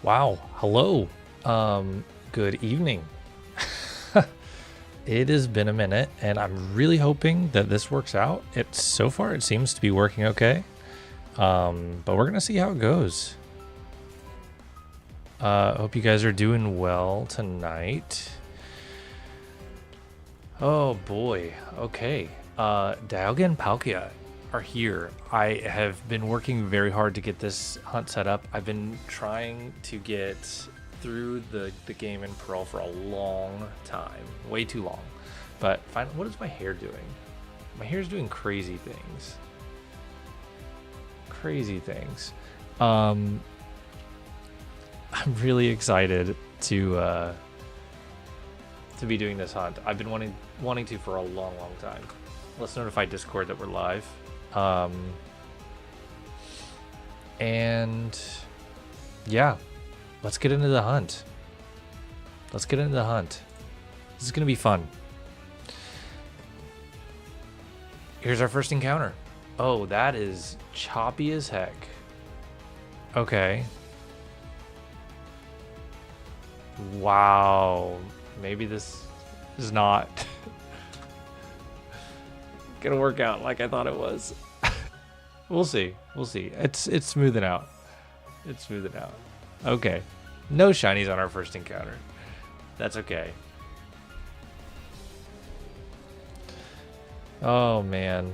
Wow. Hello. Good evening. It has been a minute, and I'm really hoping that this works out. So far it seems to be working okay. But we're gonna see how it goes. Hope you guys are doing well tonight. Oh boy. Okay. DIALGA and PALKIA are here. I have been working very hard to get this hunt set up. I've been trying to get through the game in Pearl for a long time. Way too long. But finally, what is my hair doing? My hair's doing crazy things. Crazy things. I'm really excited to be doing this hunt. I've been wanting to for a long time. Let's notify Discord that we're live. And yeah, let's get into the hunt. This is gonna be fun. Here's our first encounter. Oh, that is choppy as heck. Okay. Wow. Maybe this is not gonna work out like I thought it was. We'll see. It's smoothing out. Okay. No shinies on our first encounter. That's okay. Oh man.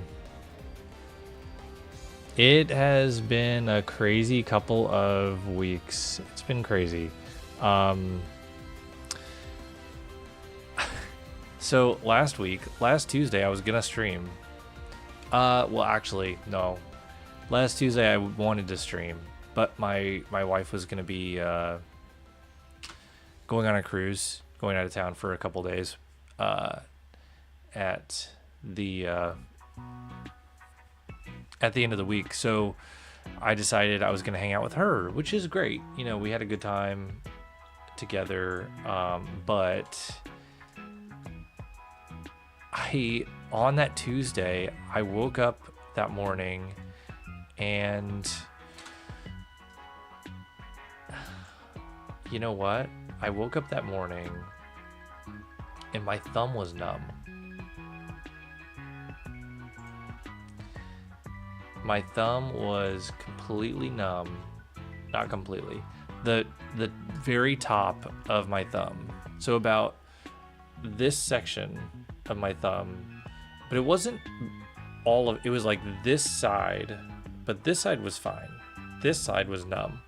It has been a crazy couple of weeks. It's been crazy. So last Tuesday, I was gonna stream. Well, actually, no. Last Tuesday, I wanted to stream, but my wife was gonna be going on a cruise, going out of town for a couple days, at the end of the week. So I decided I was gonna hang out with her, which is great. You know, we had a good time together, but on that Tuesday, I woke up that morning and you know what? I woke up that morning and my thumb was numb. My thumb was completely numb. Not completely. The very top of my thumb. So about this section of my thumb, but it wasn't all of it. Was like this side, but this side was fine. This side was numb.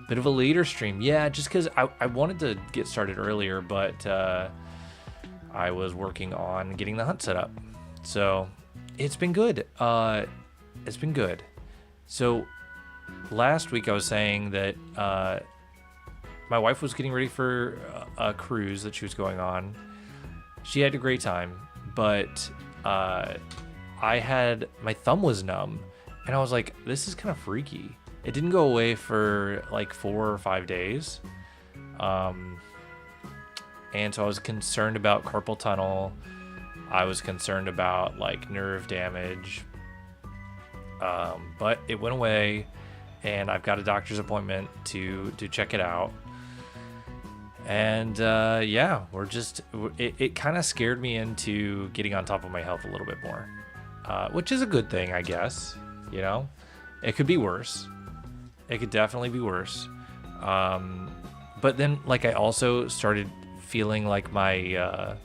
Bit of a later stream, yeah, just because I wanted to get started earlier, but I was working on getting the hunt set up. So it's been good. So last week I was saying that my wife was getting ready for a cruise that she was going on. She had a great time, but my thumb was numb, and I was like, this is kind of freaky. It didn't go away for like 4 or 5 days. And so I was concerned about carpal tunnel. I was concerned about like nerve damage. But it went away, and I've got a doctor's appointment to check it out. And yeah, it kind of scared me into getting on top of my health a little bit more, which is a good thing, I guess. You know, it could be worse. It could definitely be worse. But then, like, I also started feeling like my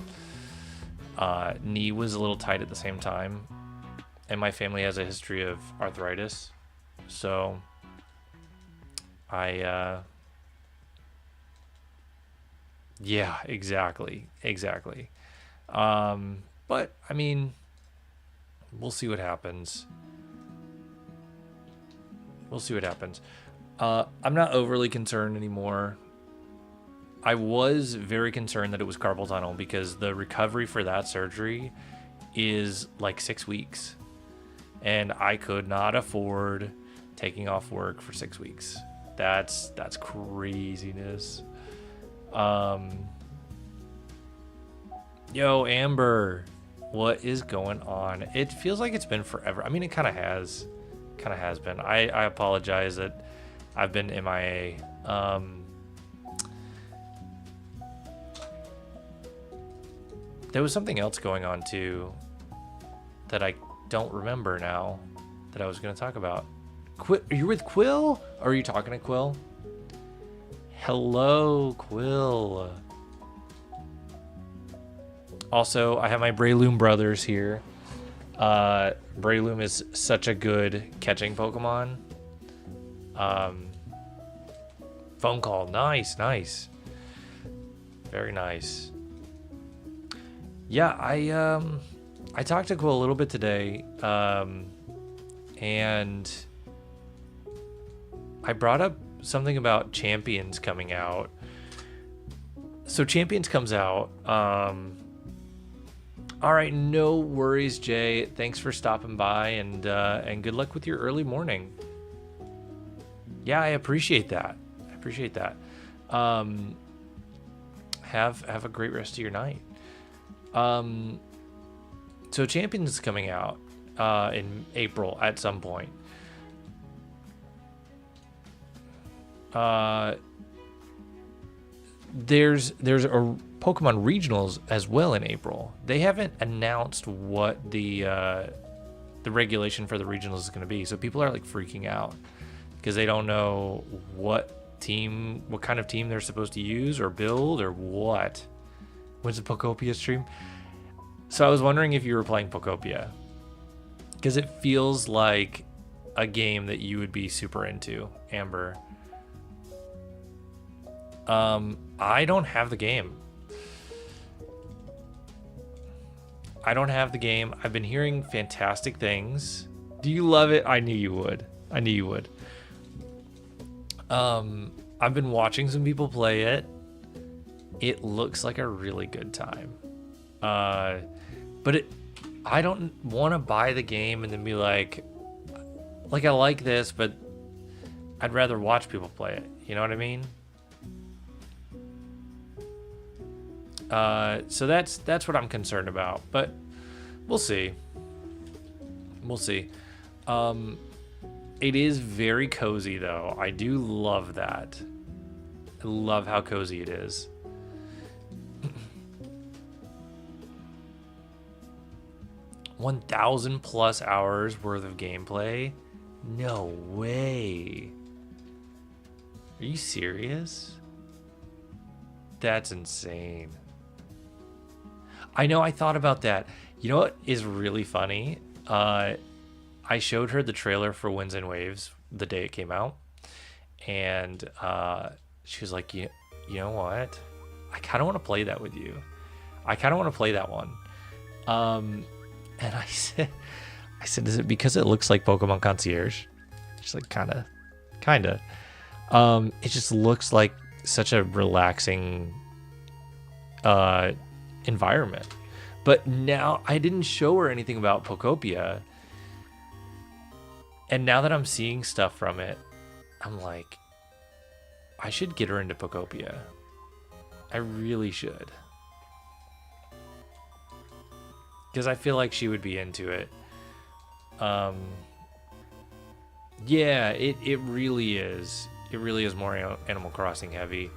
knee was a little tight at the same time, and my family has a history of arthritis, so yeah, exactly. But I mean, we'll see what happens. I'm not overly concerned anymore. I was very concerned that it was carpal tunnel because the recovery for that surgery is like 6 weeks, and I could not afford taking off work for 6 weeks. That's craziness. Yo, Amber, what is going on? It feels like it's been forever. I mean, it kind of has been. I apologize that I've been MIA There was something else going on too that I don't remember now that I was going to talk about. Are you with Quill? Or are you talking to Quill? Hello, Quill. Also, I have my Breloom brothers here. Breloom is such a good catching Pokemon. Phone call. Nice, nice. Very nice. Yeah, I talked to Quill a little bit today, and I brought up something about Champions coming out. So Champions comes out. All right, no worries, Jay. Thanks for stopping by, and good luck with your early morning. Yeah, I appreciate that. I appreciate that. Have a great rest of your night. So Champions is coming out in April at some point. There's a Pokemon Regionals as well in April. They haven't announced what the regulation for the regionals is going to be, so people are like freaking out because they don't know what kind of team they're supposed to use or build or what. When's the Pokopia stream? So I was wondering if you were playing Pokopia, because it feels like a game that you would be super into, Amber. I don't have the game. I've been hearing fantastic things. Do you love it? I knew you would. I've been watching some people play it. It looks like a really good time. But I don't want to buy the game and then be like I like this, but I'd rather watch people play it. You know what I mean? So that's what I'm concerned about, but we'll see. It is very cozy though. I do love that. I love how cozy it is. 1,000 plus hours worth of gameplay? No way. Are you serious? That's insane. I know, I thought about that. You know what is really funny? I showed her the trailer for Winds and Waves the day it came out, and she was like, you know what? I kind of want to play that with you. I kind of want to play that one. And I said, is it because it looks like Pokemon Concierge? She's like, kinda. It just looks like such a relaxing environment. But now I didn't show her anything about Pokopia, and now that I'm seeing stuff from it, I'm like, I should get her into Pokopia. I really should, because I feel like she would be into it. Yeah, it really is. It really is more Animal Crossing heavy.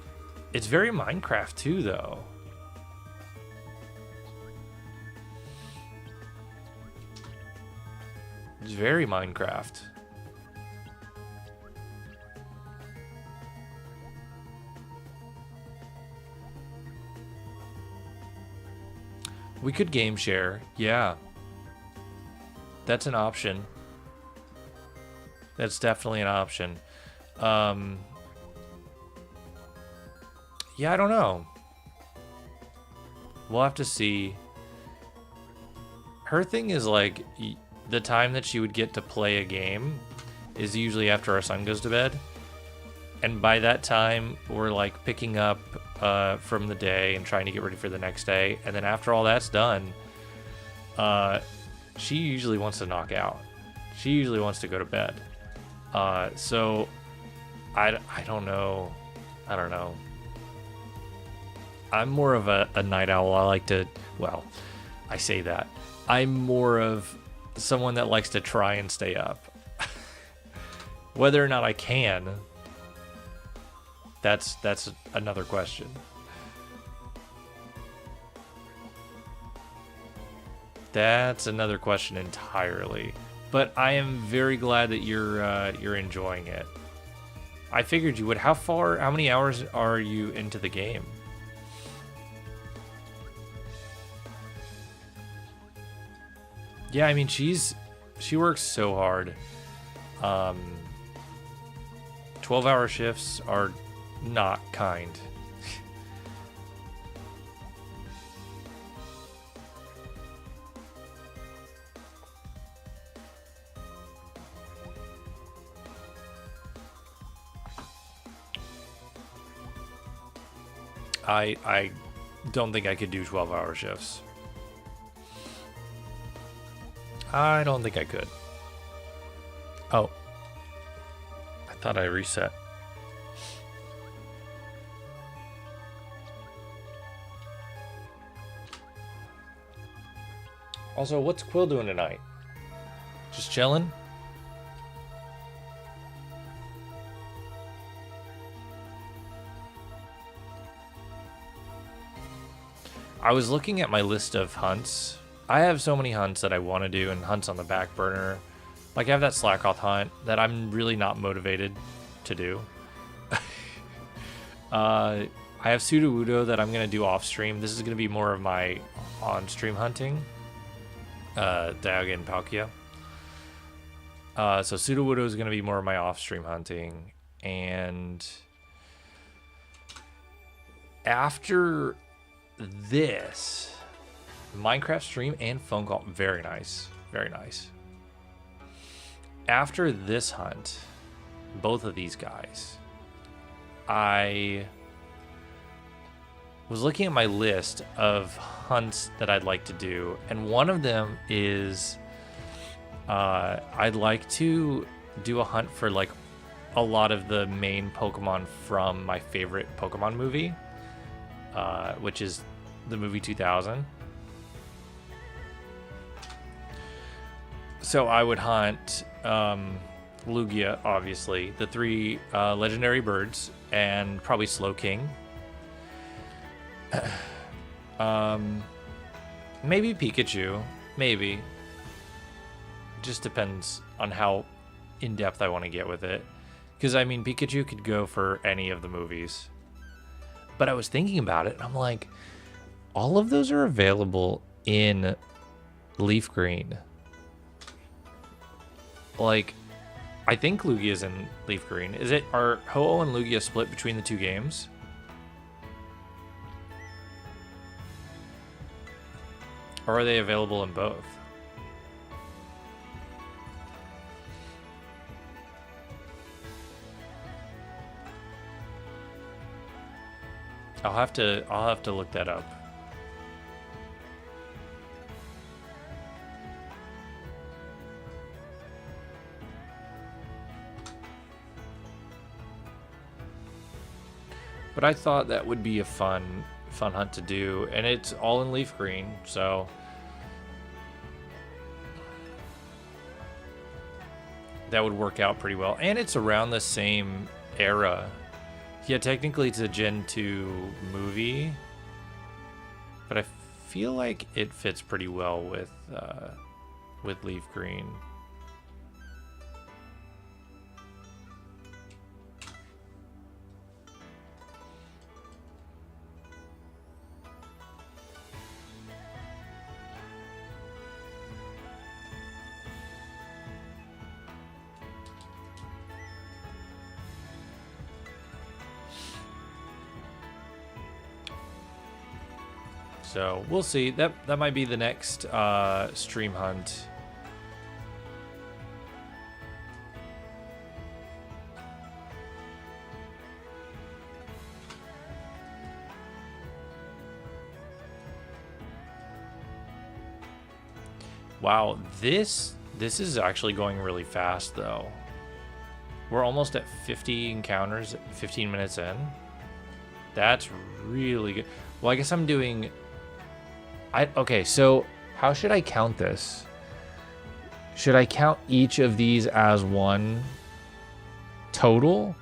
It's very Minecraft too, though. It's very Minecraft. We could game share. Yeah. That's an option. That's definitely an option. Yeah, I don't know. We'll have to see. Her thing is like, the time that she would get to play a game is usually after our son goes to bed. And by that time, we're like picking up from the day and trying to get ready for the next day. And then after all that's done, she usually wants to knock out. She usually wants to go to bed. So I don't know. I don't know. I'm more of a night owl. I like to, well, I say that. I'm more of someone that likes to try and stay up. Whether or not I can, That's another question. That's another question entirely. But I am very glad that you're enjoying it. I figured you would. How many hours are you into the game? Yeah, I mean, she works so hard. 12-hour shifts are not kind. I don't think I could do 12-hour shifts. I don't think I could. Oh. I thought I reset. Also, what's Quill doing tonight? Just chilling? I was looking at my list of hunts. I have so many hunts that I want to do and hunts on the back burner. Like I have that Slackoth hunt that I'm really not motivated to do. I have Sudowoodo that I'm going to do off stream. This is going to be more of my on stream hunting. DIALGA and Palkia. So Sudowoodo is going to be more of my off stream hunting. And after this, Minecraft stream and phone call, very nice, very nice. After this hunt, both of these guys, I was looking at my list of hunts that I'd like to do, and one of them is I'd like to do a hunt for like a lot of the main Pokemon from my favorite Pokemon movie, which is the movie 2000. So I would hunt Lugia, obviously, the 3 legendary birds, and probably Slowking. Maybe Pikachu, maybe. Just depends on how in-depth I want to get with it. Because, I mean, Pikachu could go for any of the movies. But I was thinking about it, and I'm like, all of those are available in Leaf Green. Like, I think Lugia is in Leaf Green. Are Ho-Oh and Lugia split between the 2 games? Or are they available in both? I'll have to look that up. But I thought that would be a fun hunt to do, and it's all in Leaf Green, so that would work out pretty well. And it's around the same era. Yeah, technically it's a Gen 2 movie, but I feel like it fits pretty well with Leaf Green. So we'll see. That might be the next stream hunt. Wow, this is actually going really fast though. We're almost at 50 encounters, 15 minutes in. That's really good. Well, I guess I'm doing... Okay, so how should I count this? Should I count each of these as one total?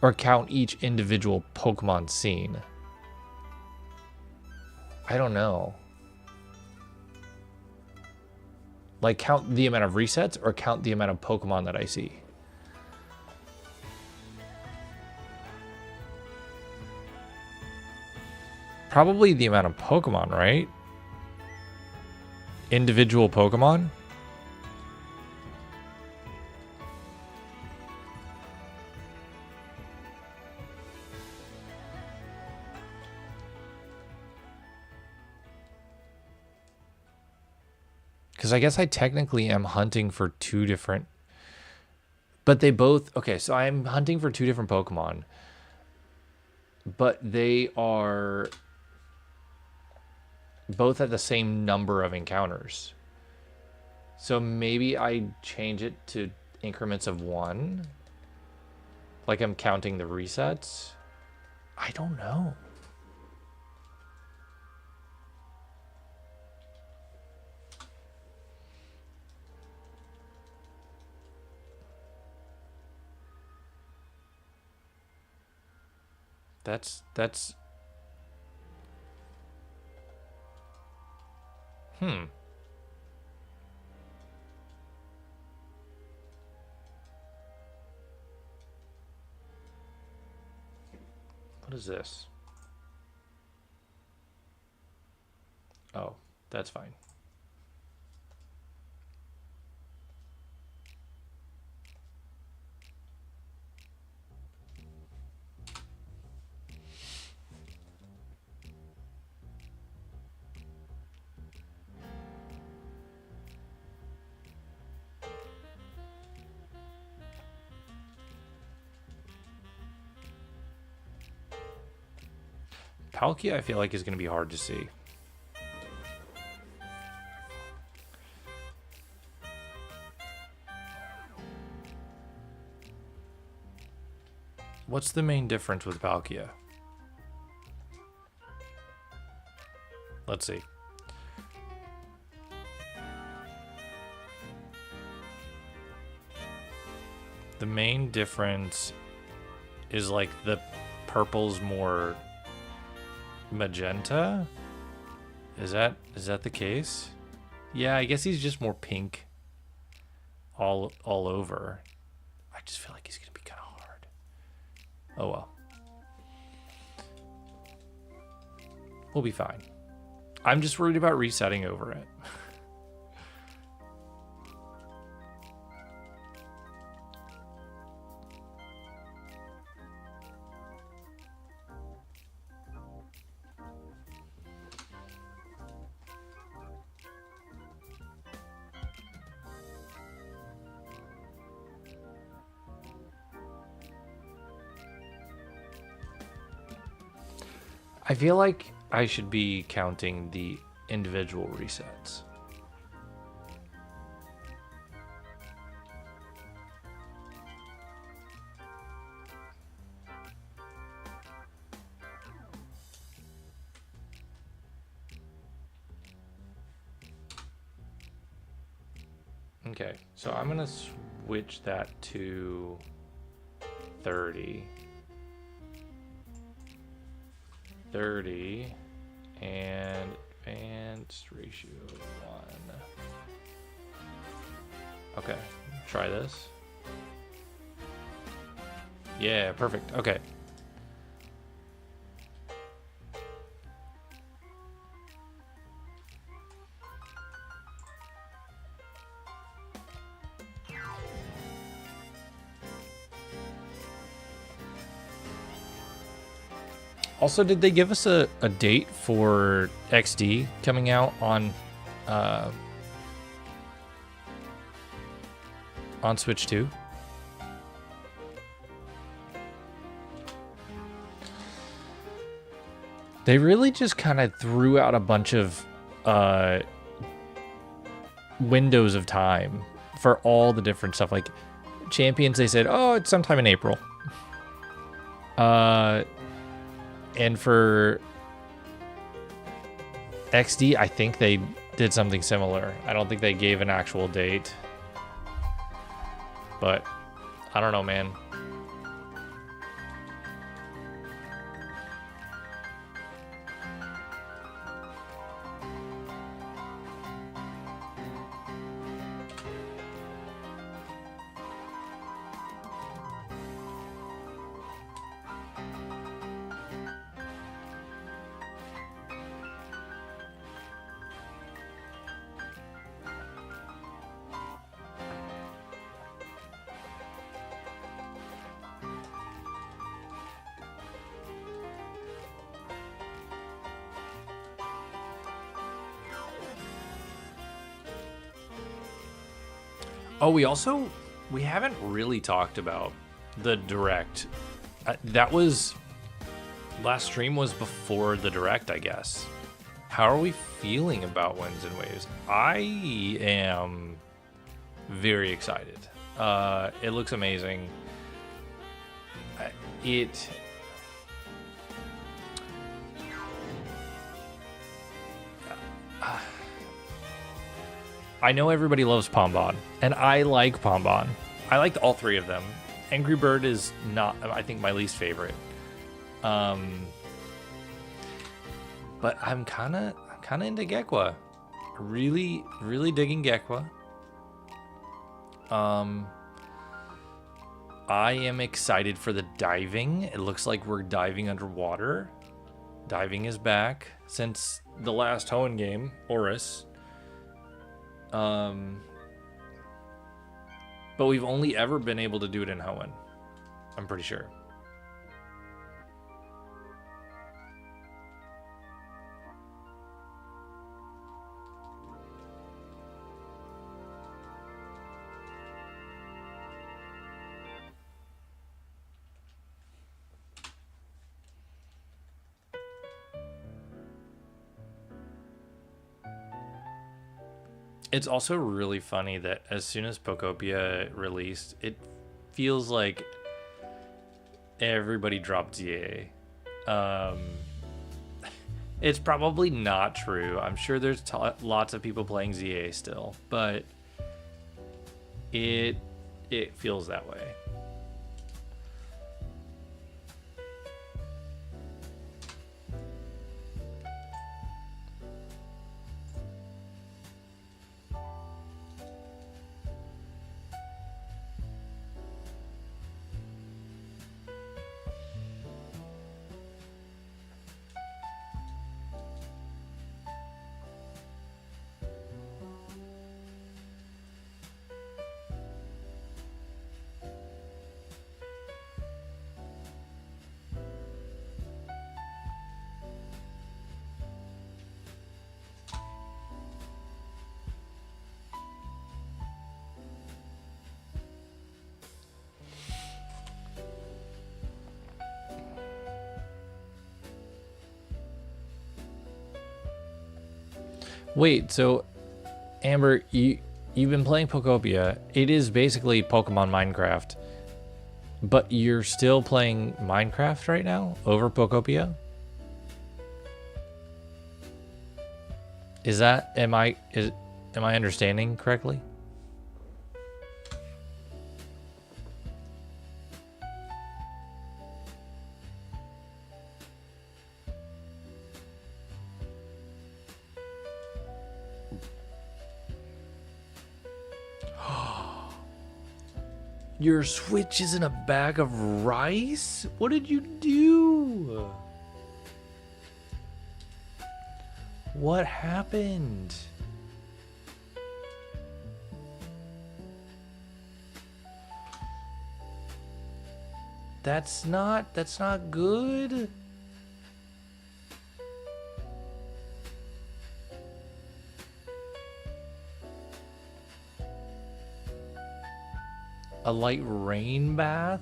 Or count each individual Pokemon seen? I don't know. Like, count the amount of resets or count the amount of Pokemon that I see? Probably the amount of Pokemon, right? Individual Pokemon? Because I guess I technically am hunting for two different... But they both... Okay, so I'm hunting for two different Pokemon. But they are both at the same number of encounters. So maybe I change it to increments of 1. Like I'm counting the resets. I don't know. That's What is this? Oh, that's fine. Palkia, I feel like, is going to be hard to see. What's the main difference with Palkia? Let's see. The main difference is like the purple's more magenta. Is that the case? Yeah, I guess he's just more pink all over. I just feel like he's gonna be kind of hard. Oh well, we'll be fine. I'm just worried about resetting over it. I feel like I should be counting the individual resets. Okay, so I'm gonna switch that to 30. 30 and advanced ratio 1. Okay, try this. Yeah, perfect. Okay. Also, did they give us a date for XD coming out on Switch 2? They really just kind of threw out a bunch of windows of time for all the different stuff. Like Champions, they said, oh, it's sometime in April. And for XD, I think they did something similar. I don't think they gave an actual date. But I don't know, man. Oh, we haven't really talked about the direct. Last stream was before the direct, I guess. How are we feeling about Winds and Waves? I am very excited. It looks amazing. I know everybody loves Pombon, and I like Pombon. I liked all three of them. Angry Bird is not, I think, my least favorite. But I'm kind of into Gekwa. Really, really digging Gekwa. I am excited for the diving. It looks like we're diving underwater. Diving is back since the last Hoenn game, Oris. But we've only ever been able to do it in Hoenn, I'm pretty sure. It's also really funny that as soon as Pokopia released, it feels like everybody dropped ZA. It's probably not true. I'm sure there's lots of people playing ZA still, but it feels that way. Wait, so Amber, you've been playing Pokopia. It is basically Pokemon Minecraft, but you're still playing Minecraft right now over Pokopia? Is that am I understanding correctly? Your Switch is in a bag of rice? What did you do? What happened? That's not good. A light rain bath?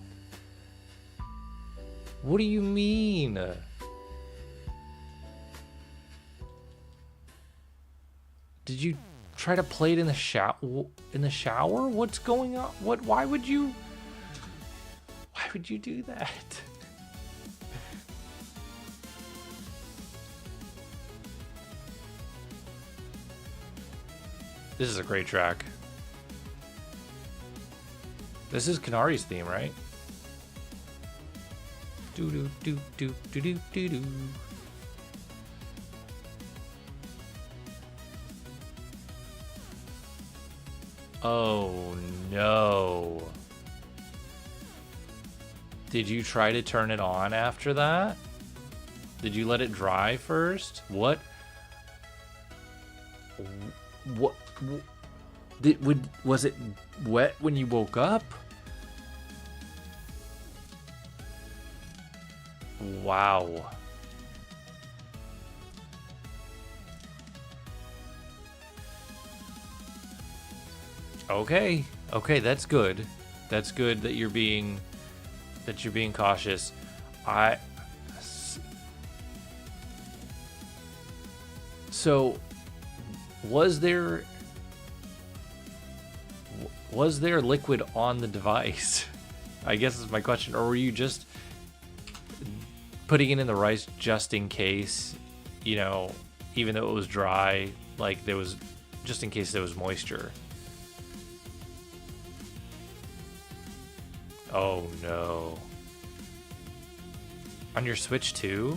What do you mean? Did you try to play it in the shower? What's going on? Why would you do that? This is a great track. This is Kanari's theme, right? Do do do do do do do do. Oh no. Did you try to turn it on after that? Did you let it dry first? What? Was it wet when you woke up? Wow. Okay. Okay, that's good. That's good that you're being cautious. I So was there liquid on the device? I guess is my question. Or were you just putting it in the rice just in case, you know, even though it was dry, like there was, just in case there was moisture? Oh no. On your Switch too?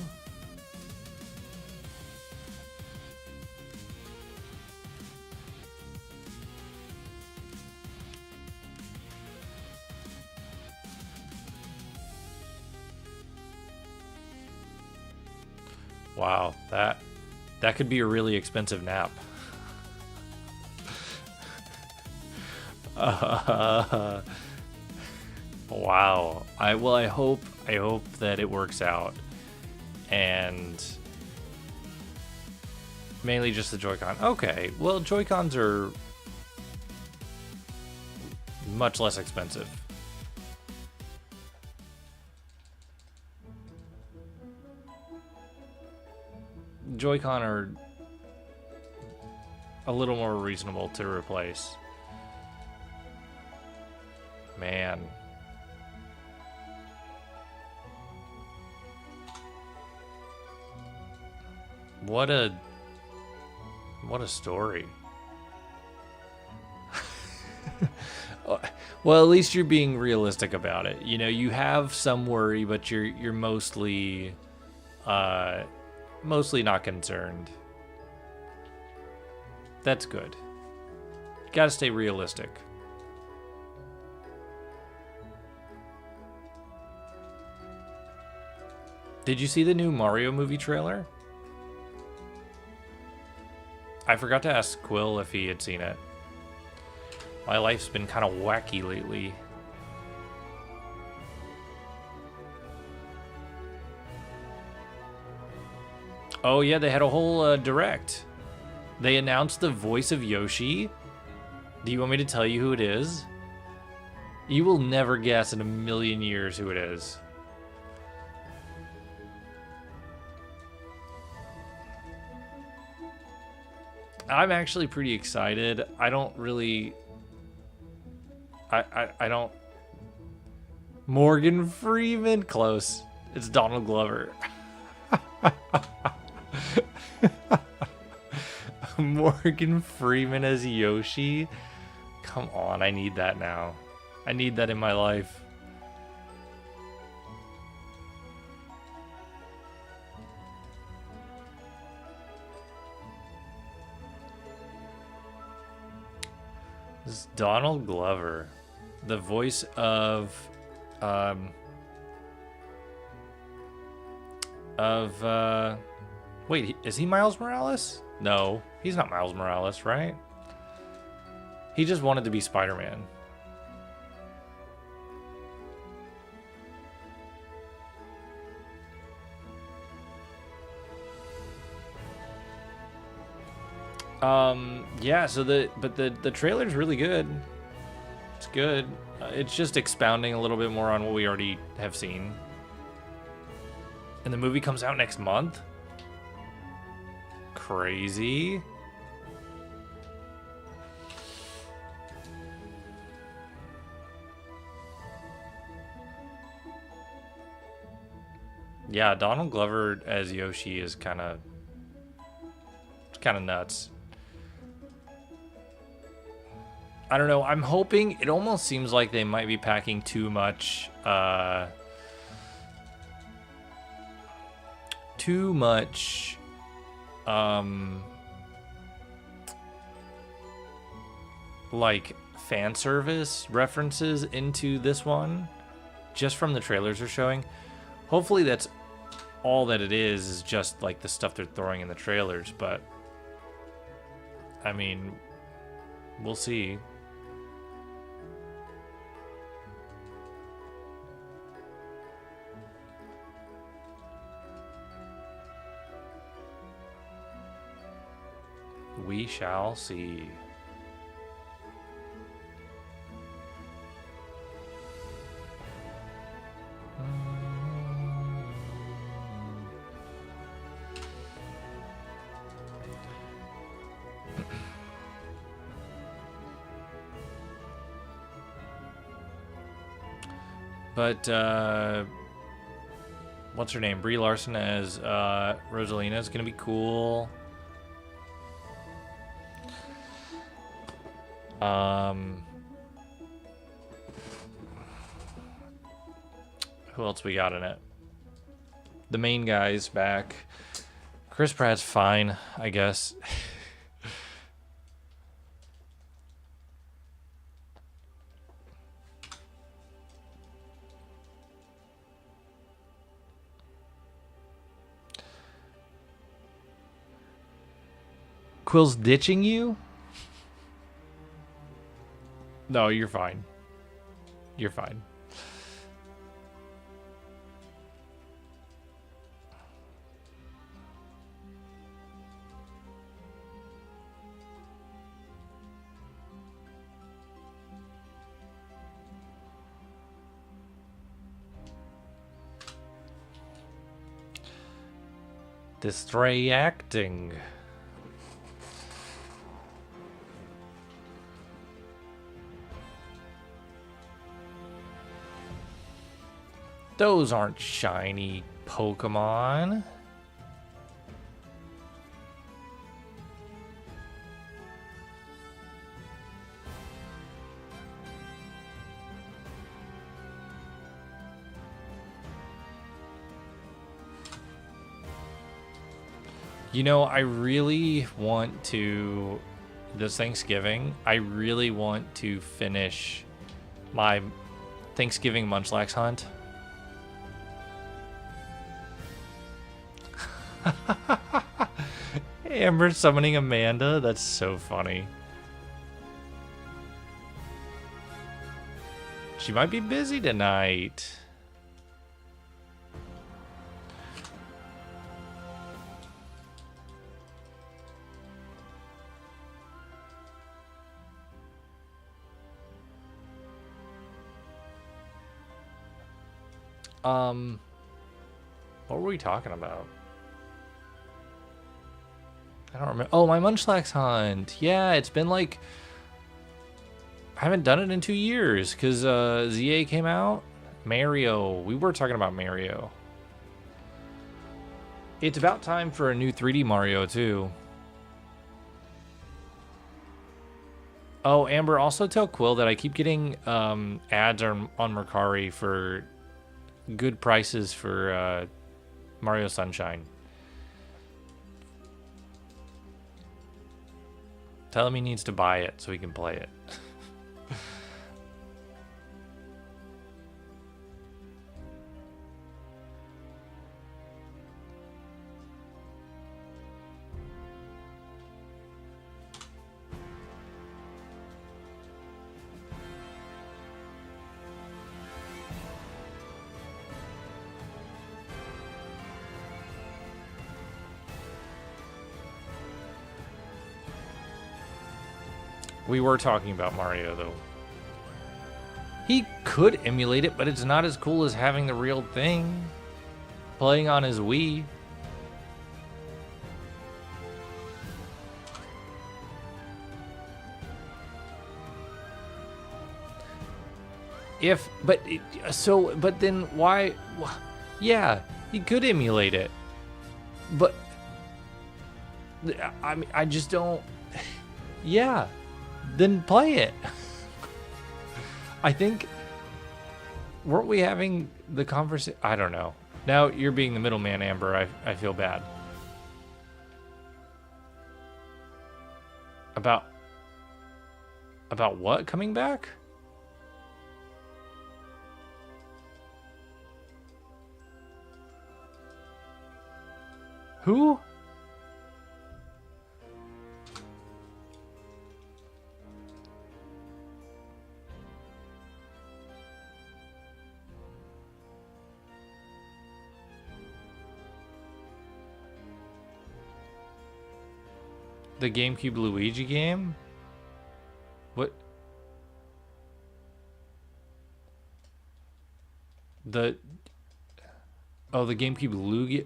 Wow, that could be a really expensive nap. Wow. I hope that it works out, and mainly just the Joy-Con. Okay, well, Joy-Cons are much less expensive. Joy-Con are a little more reasonable to replace. Man. What a story. Well, at least you're being realistic about it. You know, you have some worry, but you're mostly not concerned. That's good. Gotta stay realistic. Did you see the new Mario movie trailer? I forgot to ask Quill if he had seen it. My life's been kind of wacky lately. Oh yeah, they had a whole direct. They announced the voice of Yoshi. Do you want me to tell you who it is? You will never guess in a million years who it is. I'm actually pretty excited. I don't really... I don't... Morgan Freeman? Close. It's Donald Glover. Morgan Freeman as Yoshi? Come on, I need that now. I need that in my life. This is Donald Glover, the voice of wait, is he Miles Morales? No, he's not Miles Morales, right? He just wanted to be Spider-Man. Yeah, so the trailer's really good. It's good. It's just expounding a little bit more on what we already have seen. And the movie comes out next month? Crazy. Yeah, Donald Glover as Yoshi is kind of nuts. I don't know. I'm hoping, it almost seems like they might be packing too much like fan service references into this one, just from the trailers they're showing. Hopefully that's all that it is just like the stuff they're throwing in the trailers, but I mean, we'll see. We shall see. But what's her name? Brie Larson as Rosalina is gonna be cool. Who else we got in it? The main guy's back. Chris Pratt's fine, I guess. Quill's ditching you? No, you're fine. You're fine. Distracting. Those aren't shiny Pokemon. You know, I really want to, this Thanksgiving, I really want to finish my Thanksgiving Munchlax hunt. Amber summoning Amanda? That's so funny. She might be busy tonight. What were we talking about? I don't remember. Oh, my Munchlax hunt. Yeah, it's been like, I haven't done it in 2 years because ZA came out. Mario. We were talking about Mario. It's about time for a new 3D Mario too. Oh, Amber, also tell Quill that I keep getting ads on Mercari for good prices for Mario Sunshine. Tell him he needs to buy it so he can play it. We were talking about Mario, though. He could emulate it, but it's not as cool as having the real thing. Playing on his Wii. But then why? Yeah, he could emulate it. But, I mean, I just don't, yeah. Then play it. I think, weren't we having the conversation? I don't know. Now you're being the middleman, Amber. I feel bad. About what coming back? Who? The GameCube Luigi game? What? The GameCube Luigi.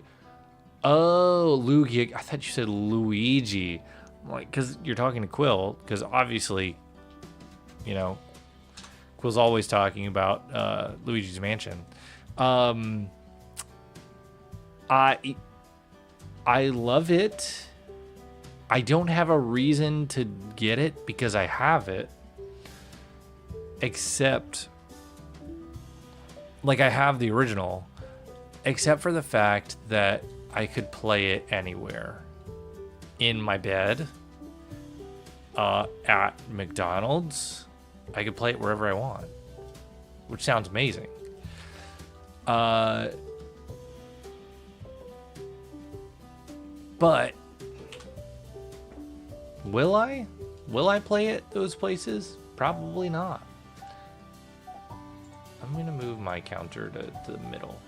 Oh, Luigi. I thought you said Luigi. I'm like, because you're talking to Quill, because obviously, you know, was always talking about Luigi's Mansion. I love it. I don't have a reason to get it because I have it. Except, like, I have the original. Except for the fact that I could play it anywhere. In my bed. At McDonald's. I could play it wherever I want. Which sounds amazing. But will I? Will I play it those places? Probably not. I'm gonna move my counter to the middle.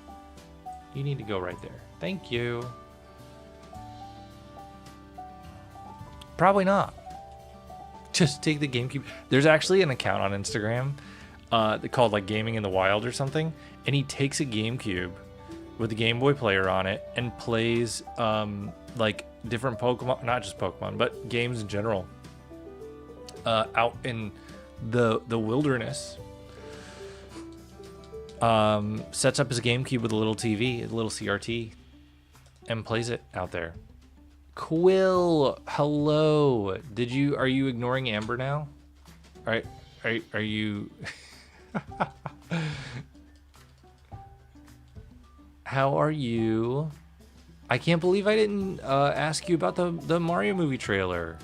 You need to go right there. Thank you. Probably not. Just take the GameCube. There's actually an account on Instagram called like Gaming in the Wild or something, and he takes a GameCube with a Game Boy player on it and plays like different Pokemon, not just Pokemon, but games in general, out in the wilderness. Sets up his GameCube with a little TV, a little CRT, and plays it out there. Quill, hello. Are you ignoring Amber now? Are you How are you? I can't believe I didn't ask you about the Mario movie trailer.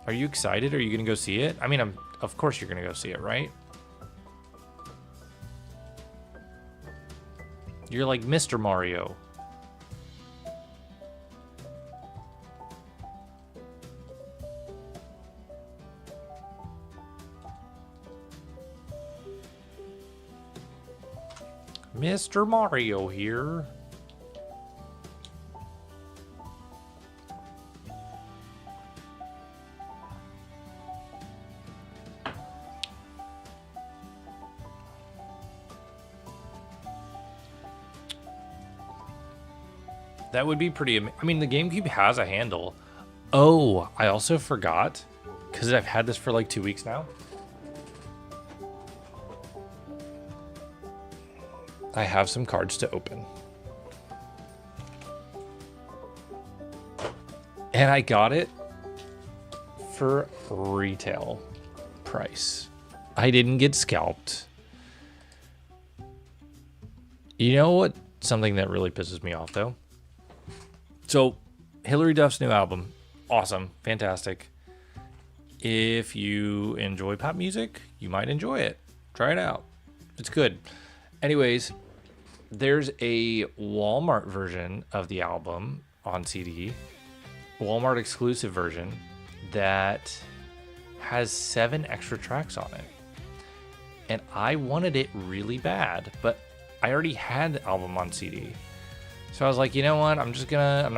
Are you excited? Are you gonna go see it? I mean, of course you're gonna go see it, right? You're like Mr. Mario. Mr. Mario here. That would be pretty. I mean, the GameCube has a handle. Oh, I also forgot, because I've had this for like 2 weeks now. I have some cards to open. And I got it for retail price. I didn't get scalped. You know what? Something that really pisses me off, though. So, Hilary Duff's new album, awesome, fantastic. If you enjoy pop music, you might enjoy it. Try it out. It's good. Anyways, there's a Walmart version of the album on CD, Walmart exclusive version, that has 7 extra tracks on it. And I wanted it really bad, but I already had the album on CD. So I was like, you know what? I'm not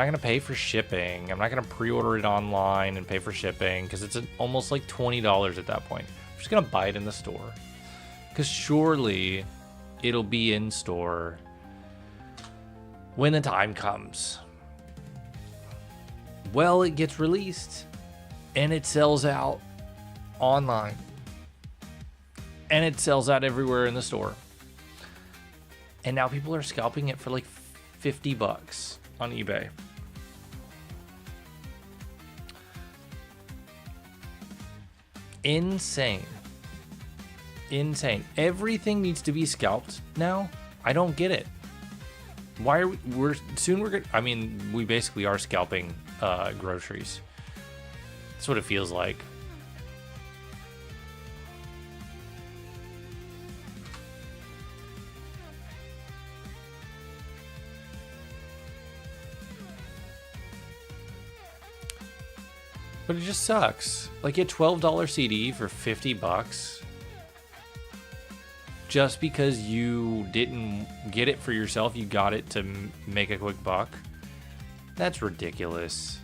gonna pay for shipping. I'm not gonna pre-order it online and pay for shipping because it's almost like $20 at that point. I'm just gonna buy it in the store, because surely it'll be in store when the time comes. Well, it gets released and it sells out online and it sells out everywhere in the store. And now people are scalping it for like $50 on eBay. Insane. Everything needs to be scalped now. I don't get it. Why are we basically are scalping groceries. That's what it feels like. But it just sucks. Like a $12 CD for $50 just because you didn't get it for yourself, you got it to make a quick buck. That's ridiculous.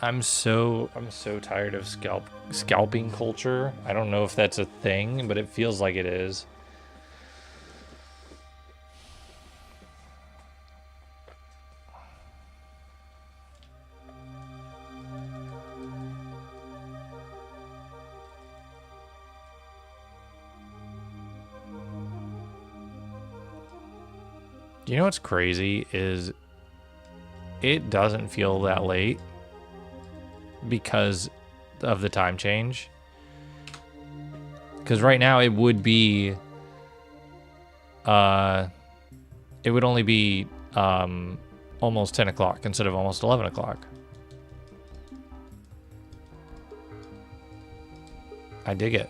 I'm so tired of scalping culture. I don't know if that's a thing, but it feels like it is. You know what's crazy is it doesn't feel that late because of the time change. Because right now it would be, it would only be almost 10 o'clock instead of almost 11 o'clock. I dig it.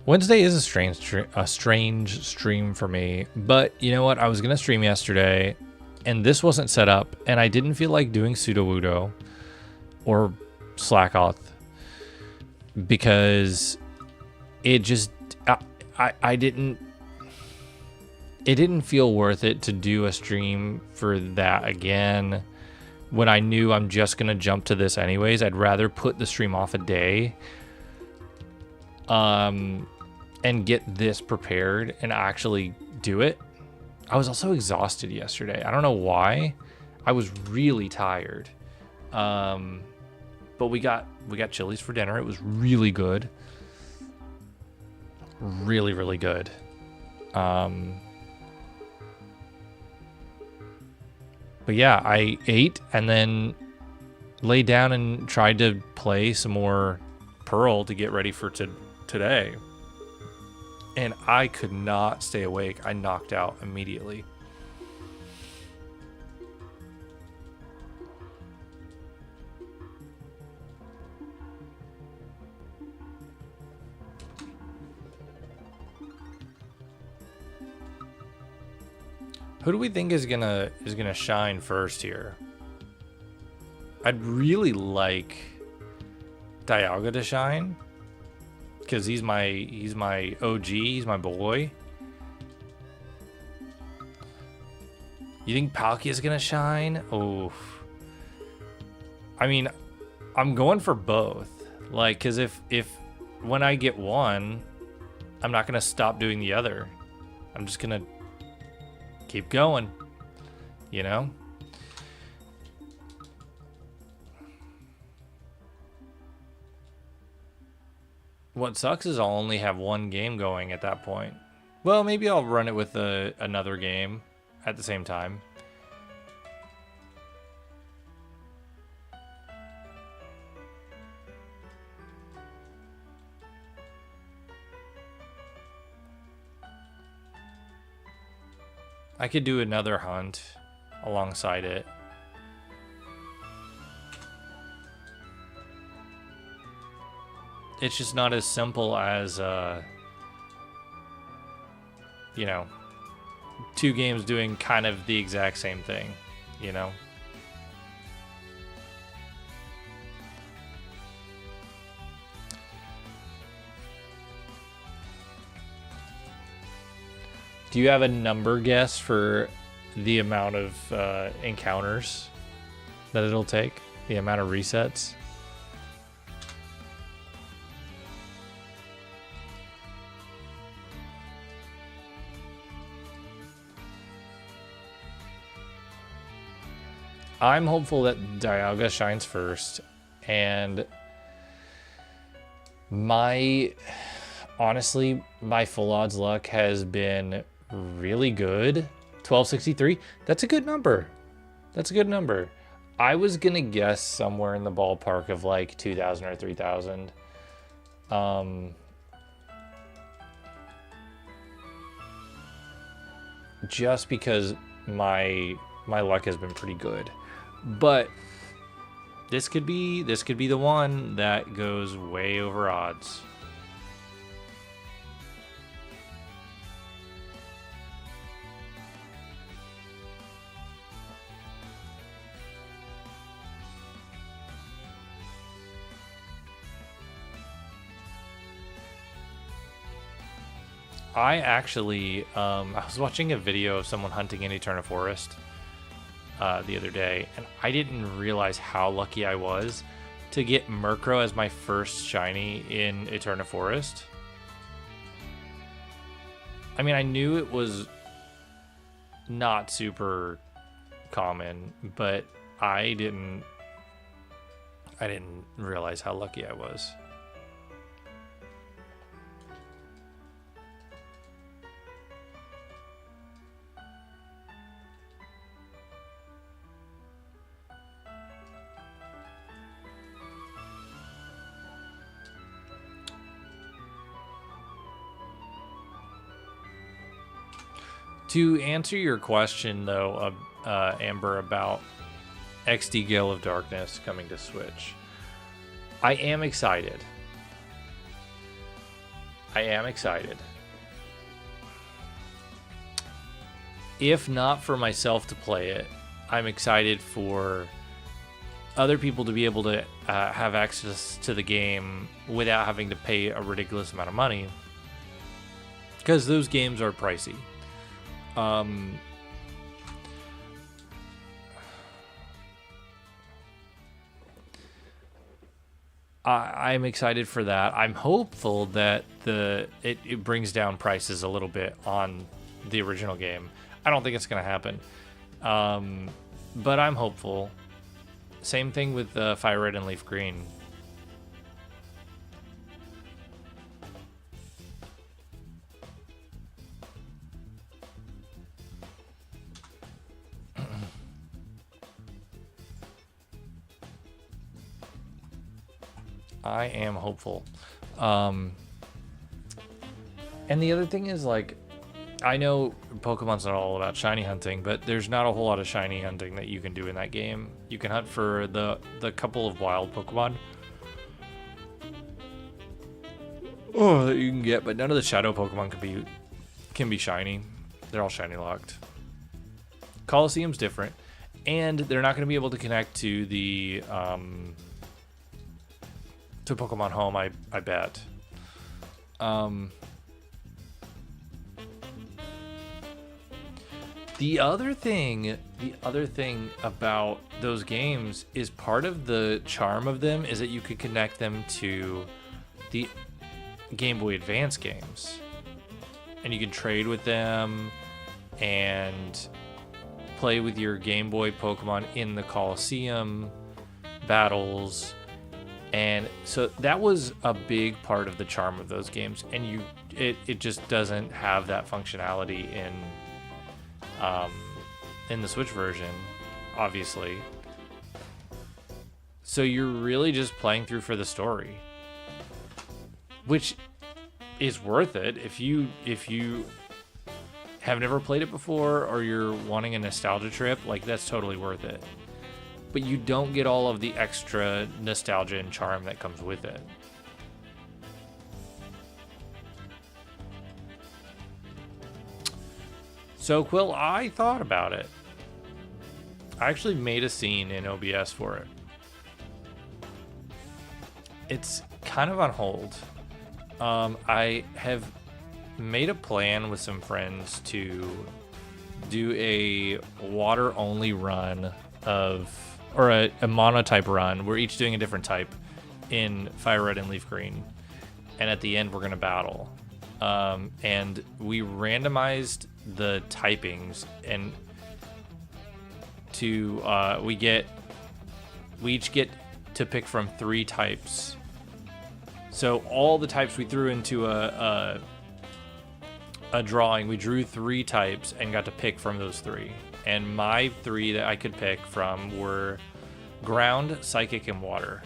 Wednesday is a strange stream for me, but you know what? I was gonna stream yesterday, and this wasn't set up, and I didn't feel like doing Pseudo-Wudo or Slackoth because it just I didn't. It didn't feel worth it to do a stream for that again when I knew I'm just gonna jump to this anyways. I'd rather put the stream off a day. And get this prepared and actually do it. I was also exhausted yesterday. I don't know why. I was really tired. But we got Chili's for dinner. It was really good. Really, really good. But yeah, I ate and then laid down and tried to play some more Pearl to get ready for today. And I could not stay awake. I knocked out immediately. Who do we think is gonna shine first here? I'd really like DIALGA to shine. Because he's my OG, he's my boy. You think Palkia is gonna shine? Oh, I mean, I'm going for both. Like, cause if when I get one, I'm not gonna stop doing the other. I'm just gonna keep going. You know. What sucks is I'll only have one game going at that point. Well, maybe I'll run it with another game at the same time. I could do another hunt alongside it. It's just not as simple as, you know, two games doing kind of the exact same thing, you know? Do you have a number guess for the amount of encounters that it'll take? The amount of resets? I'm hopeful that DIALGA shines first, and honestly, my full odds luck has been really good. 1263, that's a good number. That's a good number. I was gonna guess somewhere in the ballpark of like 2,000 or 3,000. Just because my luck has been pretty good. But This could be the one that goes way over odds. I actually, I was watching a video of someone hunting in Eterna Forest the other day, and I didn't realize how lucky I was to get Murkrow as my first shiny in Eterna Forest. I mean, I knew it was not super common, but I didn't realize how lucky I was. To answer your question, though, Amber, about XD Gale of Darkness coming to Switch, I am excited. If not for myself to play it, I'm excited for other people to be able to have access to the game without having to pay a ridiculous amount of money, because those games are pricey. I'm excited for that. I'm hopeful that it brings down prices a little bit on the original game. I don't think it's going to happen, but I'm hopeful. Same thing with Fire Red and Leaf Green. I am hopeful. And the other thing is, like, I know Pokemon's not all about shiny hunting, but there's not a whole lot of shiny hunting that you can do in that game. You can hunt for the couple of wild Pokemon that you can get, but none of the shadow Pokemon can be shiny. They're all shiny locked. Coliseum's different, and they're not going to be able to connect to the to Pokemon Home, I bet. The other thing about those games is, part of the charm of them is that you could connect them to the Game Boy Advance games, and you can trade with them and play with your Game Boy Pokemon in the Coliseum battles. And so that was a big part of the charm of those games, and it just doesn't have that functionality in the Switch version, obviously. So you're really just playing through for the story, which is worth it if you have never played it before, or you're wanting a nostalgia trip. Like, that's totally worth it. But you don't get all of the extra nostalgia and charm that comes with it. So, Quill, I thought about it. I actually made a scene in OBS for it. It's kind of on hold. I have made a plan with some friends to do a water-only run or a mono-type run. We're each doing a different type in Fire Red and Leaf Green. And at the end, we're going to battle. And we randomized the typings, and we each get to pick from 3 types. So all the types we threw into a drawing, we drew 3 types and got to pick from those 3. And my 3 that I could pick from were ground, psychic, and water.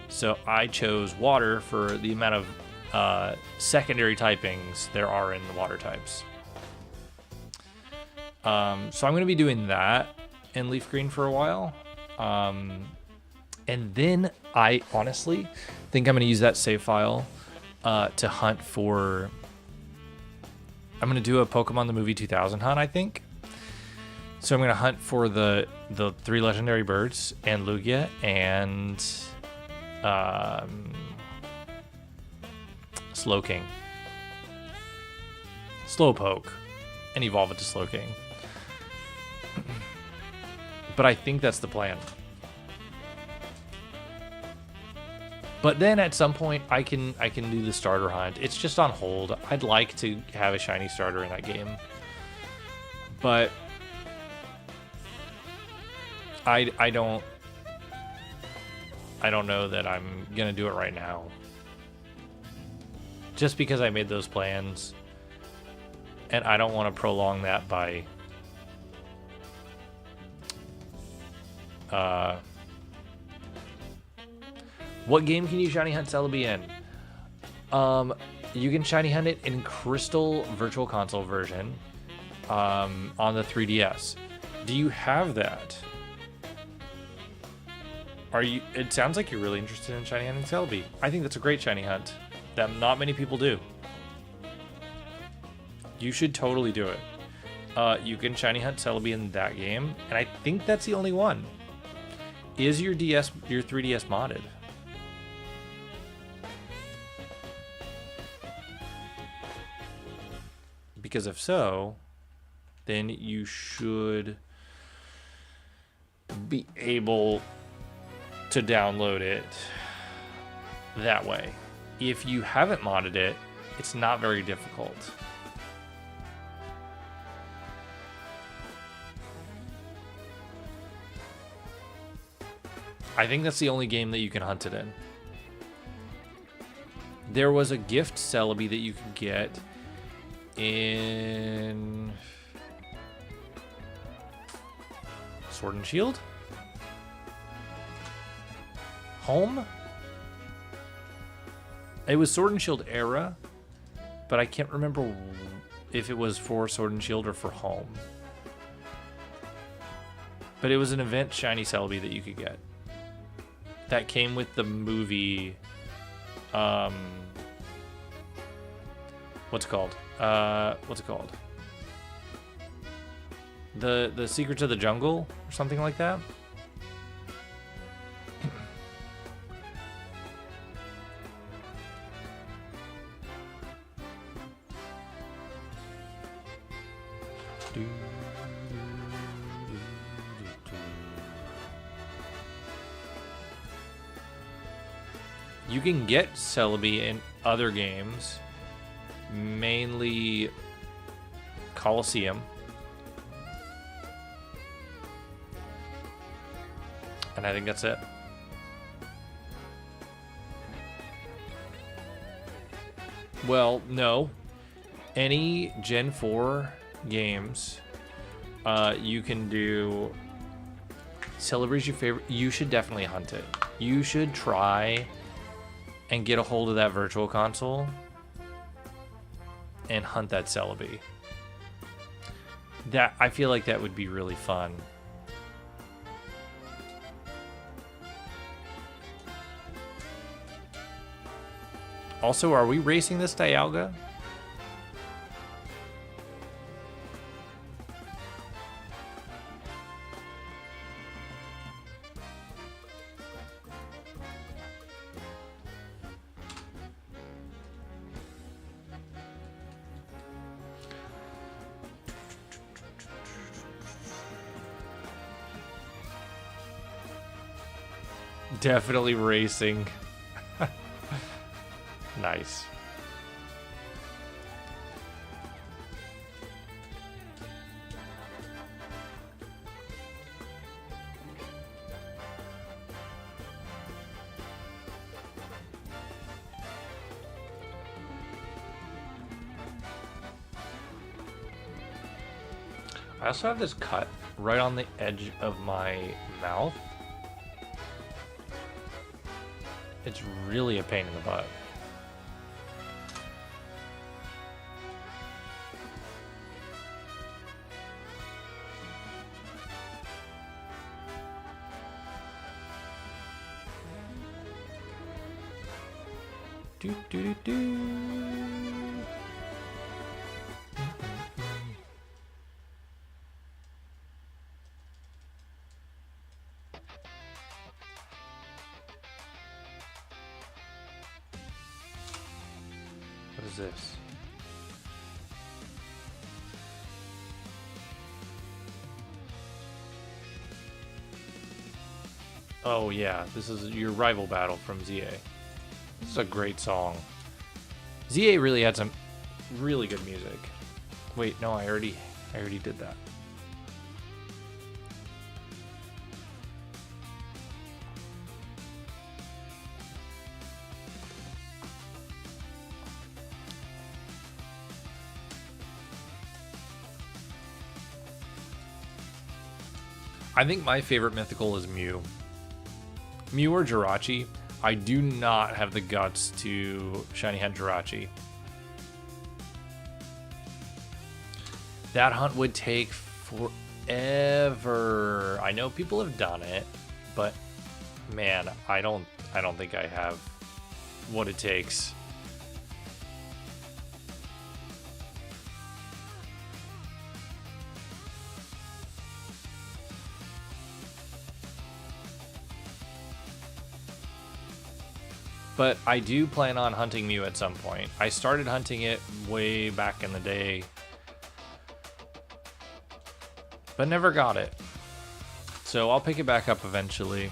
So I chose water for the amount of secondary typings there are in the water types. So I'm going to be doing that in Leaf Green for a while. And then I honestly think I'm going to use that save file to hunt for... I'm going to do a Pokemon the Movie 2000 hunt, I think. So I'm going to hunt for the 3 legendary birds and Lugia and Slowking. Slowpoke. And evolve it to Slowking. But I think that's the plan. But then at some point I can do the starter hunt. It's just on hold. I'd like to have a shiny starter in that game. But I don't know that I'm gonna do it right now. Just because I made those plans, and I don't want to prolong that by what game can you shiny hunt Celebi in? You can shiny hunt it in Crystal Virtual Console version on the 3DS. Do you have that? It sounds like you're really interested in shiny hunting Celebi. I think that's a great shiny hunt that not many people do. You should totally do it. You can shiny hunt Celebi in that game, and I think that's the only one. Is your 3DS modded? Because if so, then you should be able to download it that way. If you haven't modded it, it's not very difficult. I think that's the only game that you can hunt it in. There was a gift Celebi that you could get in Sword and Shield? Home? It was Sword and Shield era, but I can't remember if it was for Sword and Shield or for Home. But it was an event shiny Celebi that you could get. That came with the movie, what's it called? The Secrets of the Jungle or something like that. You can get Celebi in other games, mainly Coliseum. And I think that's it. Well, no. Any Gen 4 games, you can do Celebri's your favorite. You should definitely hunt it. You should try and get a hold of that virtual console and hunt that Celebi. That, I feel like that would be really fun. Also, are we racing this Dialga? Definitely racing. Nice. I also have this cut right on the edge of my mouth. It's really a pain in the butt. Do, do, do, do. What is this? Oh yeah, this is your rival battle from ZA. This is a great song. ZA really had some really good music. Wait, no, I already did that. I think my favorite mythical is Mew. Mew or Jirachi. I do not have the guts to shiny hunt Jirachi. That hunt would take forever. I know people have done it, but man, I don't think I have what it takes. But I do plan on hunting Mew at some point. I started hunting it way back in the day, but never got it. So I'll pick it back up eventually.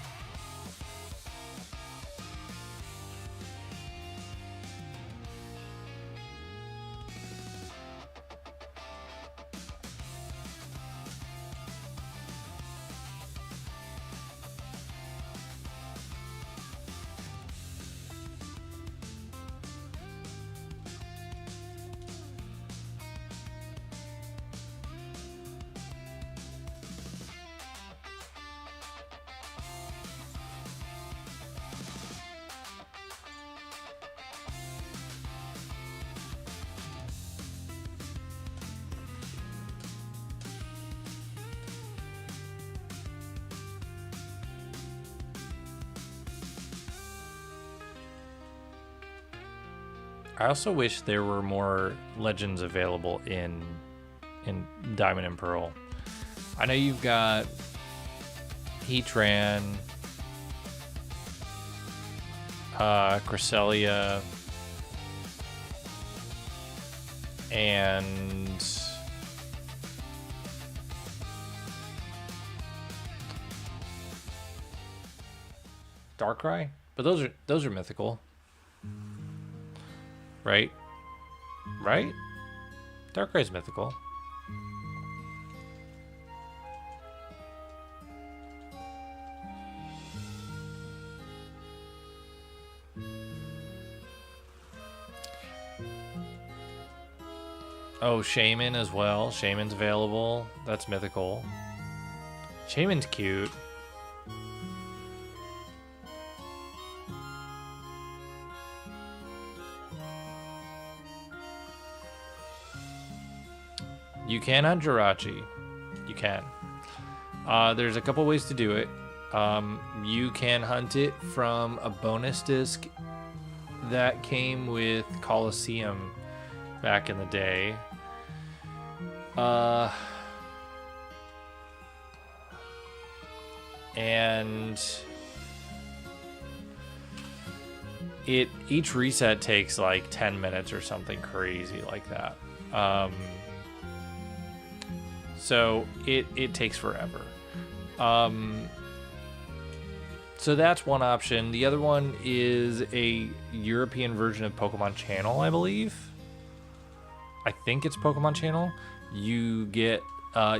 I also wish there were more legends available in Diamond and Pearl. I know you've got Heatran, Cresselia, and Darkrai, but those are mythical. Right? Right? Darkrai's mythical. Oh, Shaman as well. Shaman's available. That's mythical. Shaman's cute. You can hunt Jirachi. You can. There's a couple ways to do it. You can hunt it from a bonus disc that came with Coliseum back in the day. And each reset takes like 10 minutes or something crazy like that. So it takes forever. So that's one option. The other one is a European version of Pokemon Channel, I believe. I think it's Pokemon Channel. You can get a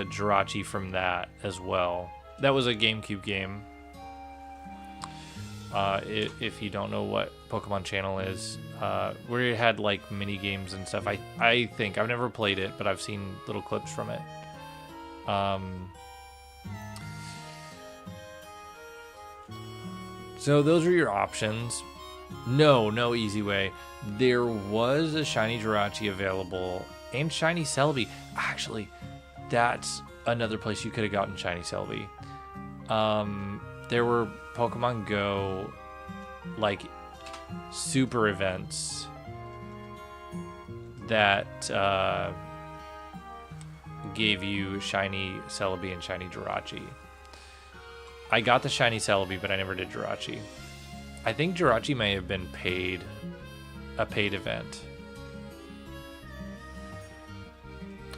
Jirachi from that as well. That was a GameCube game. If you don't know what Pokemon Channel is, where it had like mini games and stuff. I think I've never played it, but I've seen little clips from it. So those are your options. No easy way. There was a shiny Jirachi available and shiny Celebi. Actually, that's another place you could have gotten shiny Celebi. There were Pokemon Go like super events that gave you shiny Celebi and shiny Jirachi. I got the shiny Celebi, but I never did Jirachi. I think Jirachi may have been a paid event.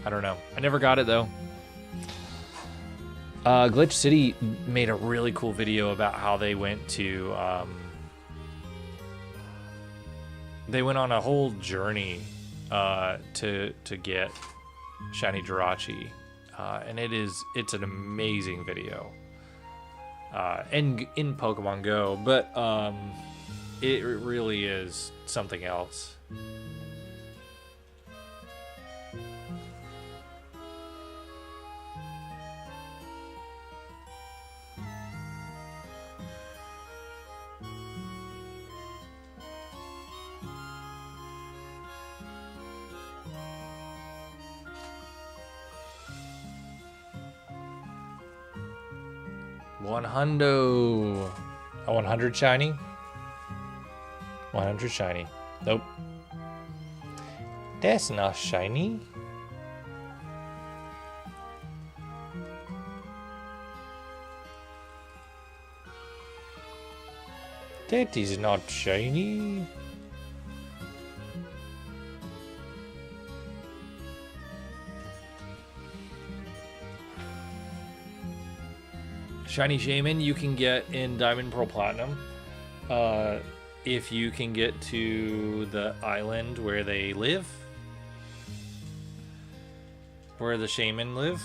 I don't know. I never got it though. Glitch City made a really cool video about how they went to they went on a whole journey to get shiny Jirachi, and it's an amazing video. And in Pokemon Go, but it really is something else. A 100 shiny? 100 shiny. Nope. That's not shiny. That is not shiny. Shiny Shaman you can get in Diamond, Pearl, Platinum. If you can get to the island where they live. Where the Shaman live.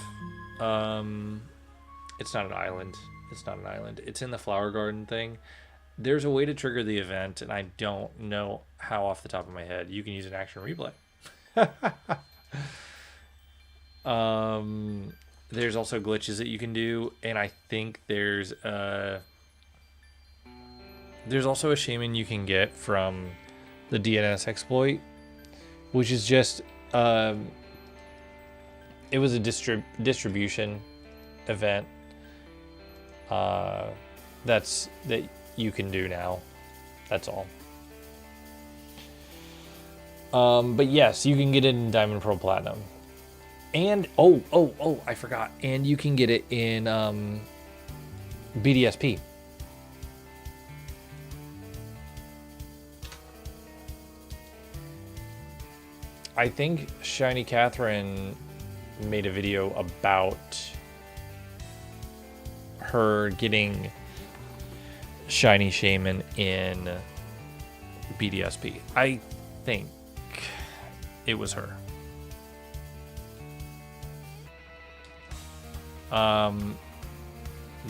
It's not an island. It's not an island. It's in the Flower Garden thing. There's a way to trigger the event, and I don't know how off the top of my head. You can use an action replay. There's also glitches that you can do, and I think there's also a shaman you can get from the DNS exploit, which is just it was a distribution event that you can do now. That's all. But yes, you can get it in Diamond, Pearl, Platinum. And I forgot. And you can get it in BDSP. I think Shiny Catherine made a video about her getting Shiny Shaman in BDSP. I think it was her.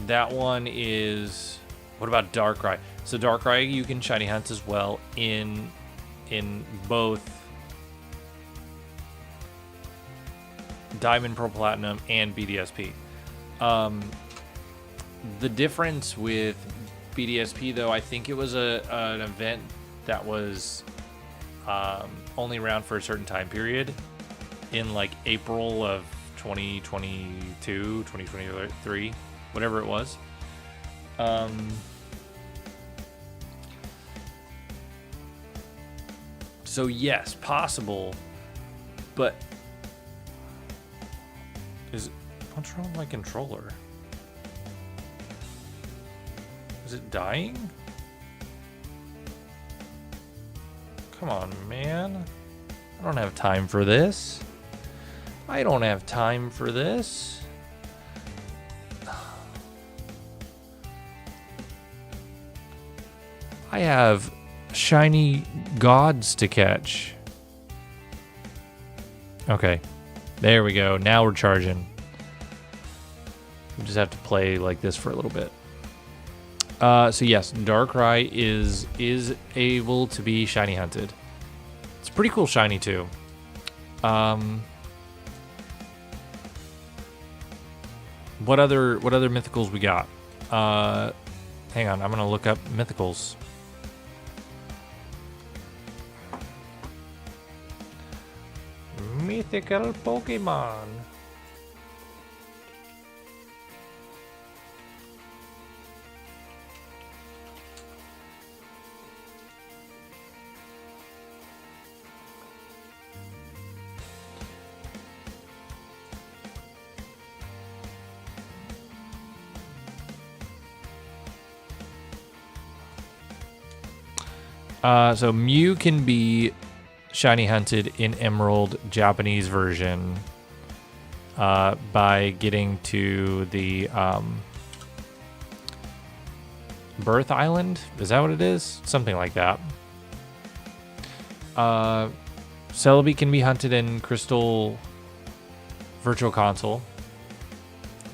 That one is... What about Darkrai? So Darkrai you can shiny hunt as well in both Diamond, Pearl, Platinum, and BDSP. The difference with BDSP though, I think it was an event that was only around for a certain time period in like April of 2022, 2023, whatever it was. So yes, possible, but what's wrong with my controller? Is it dying? Come on, man. I don't have time for this. I don't have time for this. I have shiny gods to catch. Okay. There we go. Now we're charging. We just have to play like this for a little bit. So yes, Darkrai is able to be shiny hunted. It's pretty cool shiny too. What other mythicals we got? Hang on, I'm gonna look up mythicals. Mythical Pokemon. So Mew can be shiny hunted in Emerald Japanese version by getting to the Birth Island. Is that what it is? Something like that. Celebi can be hunted in Crystal Virtual Console.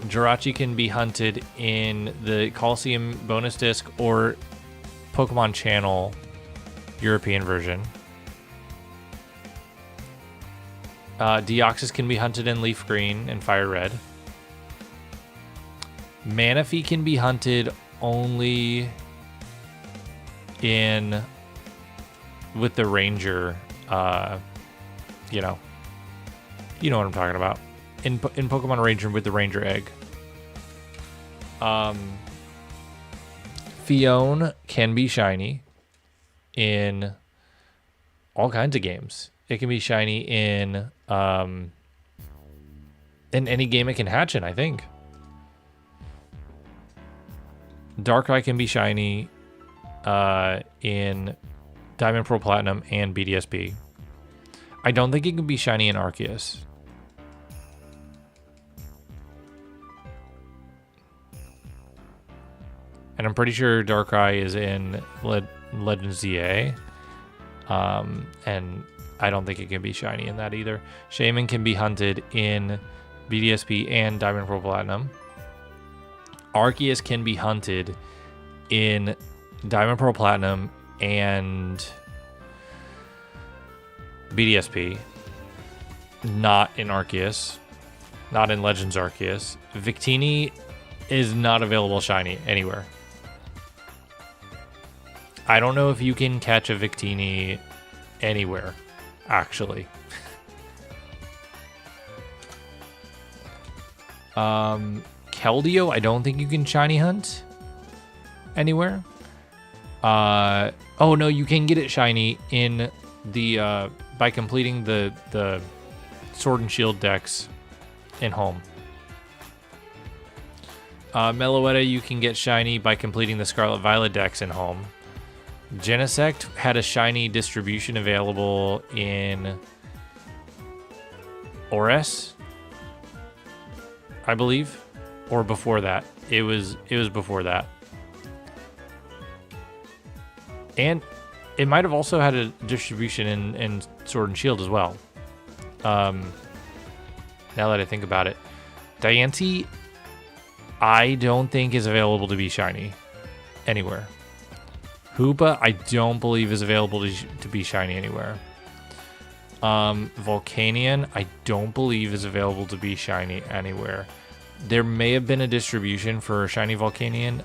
Jirachi can be hunted in the Coliseum bonus disc or Pokemon Channel European version. Deoxys can be hunted in Leaf Green and Fire Red. Manaphy can be hunted only with the Ranger, you know what I'm talking about. In Pokemon Ranger with the Ranger egg. Fione can be shiny in all kinds of games. It can be shiny in any game it can hatch in, I think. Darkrai can be shiny in Diamond, Pearl, Platinum, and BDSP. I don't think it can be shiny in Arceus. And I'm pretty sure Darkrai is in Legends ZA. And I don't think it can be shiny in that either. Shaman can be hunted in BDSP and Diamond, Pearl, Platinum. Arceus can be hunted in Diamond, Pearl, Platinum, and BDSP. Not in Arceus. Not in Legends Arceus. Victini is not available shiny anywhere. I don't know if you can catch a Victini anywhere, actually. Keldeo, I don't think you can shiny hunt anywhere. Oh no, you can get it shiny in the by completing the Sword and Shield decks in home. Meloetta, you can get shiny by completing the Scarlet Violet decks in home. Genesect had a shiny distribution available in Ores, I believe, or before that. It was before that. And it might have also had a distribution in Sword and Shield as well. Now that I think about it. Diancie, I don't think is available to be shiny anywhere. Hoopa, I don't believe is available to be shiny anywhere. Volcanion, I don't believe is available to be shiny anywhere. There may have been a distribution for shiny Volcanion.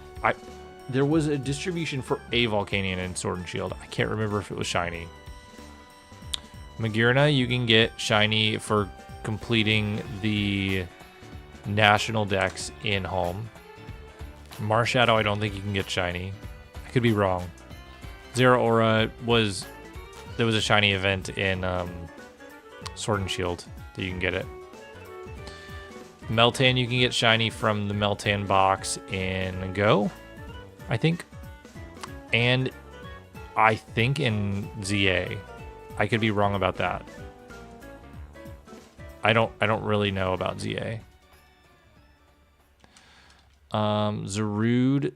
There was a distribution for a Volcanion in Sword and Shield. I can't remember if it was shiny. Magearna, you can get shiny for completing the national decks in home. Marshadow, I don't think you can get shiny. I could be wrong. Zeraora there was a shiny event in Sword and Shield that you can get it. Meltan, you can get shiny from the Meltan box in Go, I think. And I think in ZA. I could be wrong about that. I don't really know about ZA. Zarude,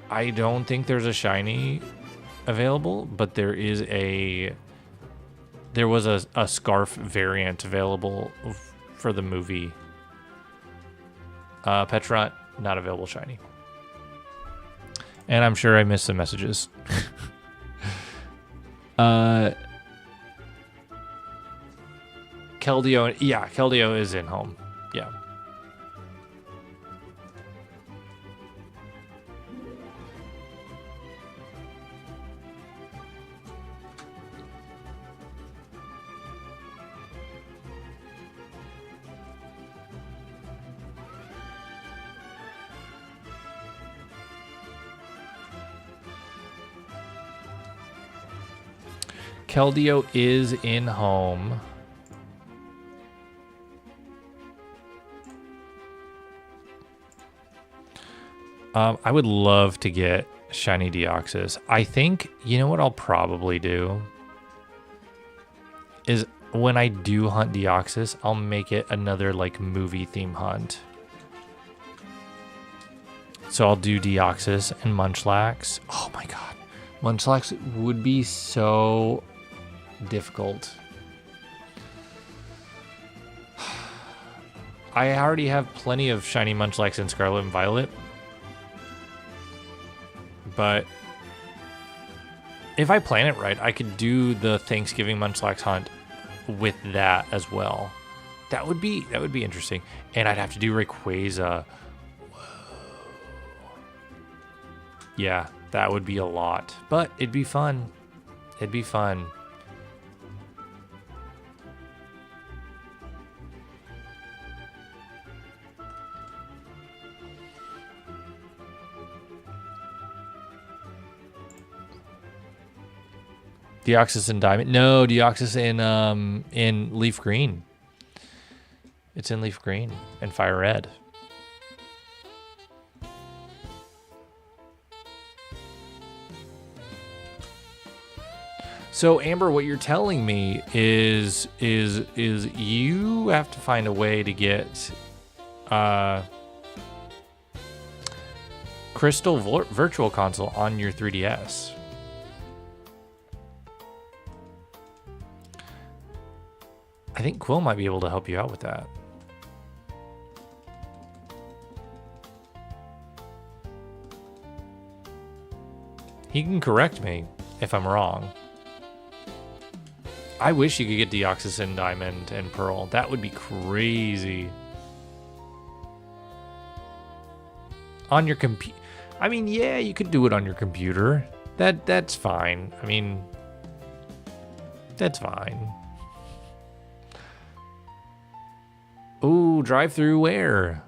I don't think there's a shiny available, but there was a scarf variant available for the movie. Petront, not available shiny. And I'm sure I missed some messages. Keldeo, yeah, Keldeo is in home. Yeah. Keldeo is in home. I would love to get shiny Deoxys. I think, you know what I'll probably do? Is when I do hunt Deoxys, I'll make it another like movie theme hunt. So I'll do Deoxys and Munchlax. Oh my god. Munchlax would be so difficult. I already have plenty of shiny Munchlax in Scarlet and Violet. But if I plan it right, I could do the Thanksgiving Munchlax hunt with that as well. That would be interesting. And I'd have to do Rayquaza. Whoa. Yeah, that would be a lot. But it'd be fun. It'd be fun. Deoxys and Diamond. No, Deoxys in Leaf Green. It's in Leaf Green and Fire Red. So Amber, what you're telling me is you have to find a way to get Crystal Virtual Console on your 3DS. I think Quill might be able to help you out with that. He can correct me if I'm wrong. I wish you could get Deoxys in Diamond and Pearl. That would be crazy. On your computer. I mean, yeah, you could do it on your computer. That's fine. I mean, that's fine. Ooh, drive through where?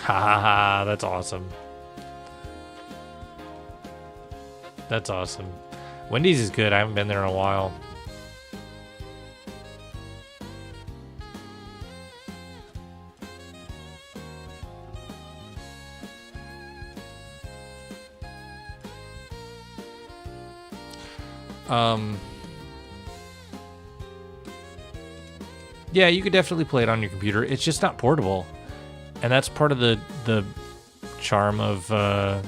Ha ha ha, that's awesome. That's awesome. Wendy's is good. I haven't been there in a while. Yeah, you could definitely play it on your computer. It's just not portable. And that's part of the charm of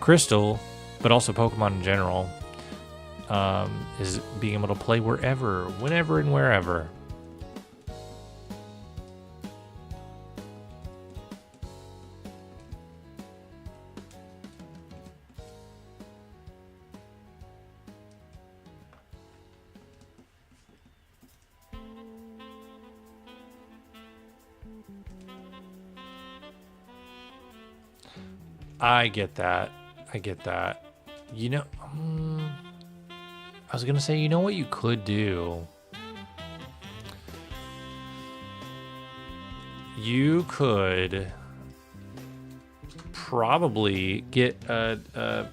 Crystal, but also Pokemon in general, is being able to play wherever, whenever, and wherever. I get that. I get that. You know, I was gonna say, you know what you could do? You could probably get an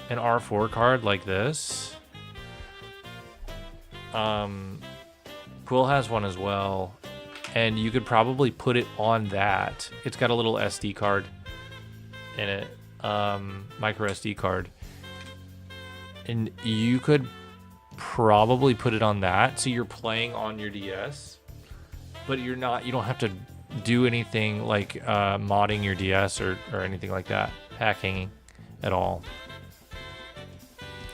R4 card like this. Quill has one as well, and you could probably put it on that. It's got a little SD card in it, micro SD card, and you could probably put it on that, so you're playing on your DS, but you don't have to do anything like modding your DS or anything like that, hacking at all,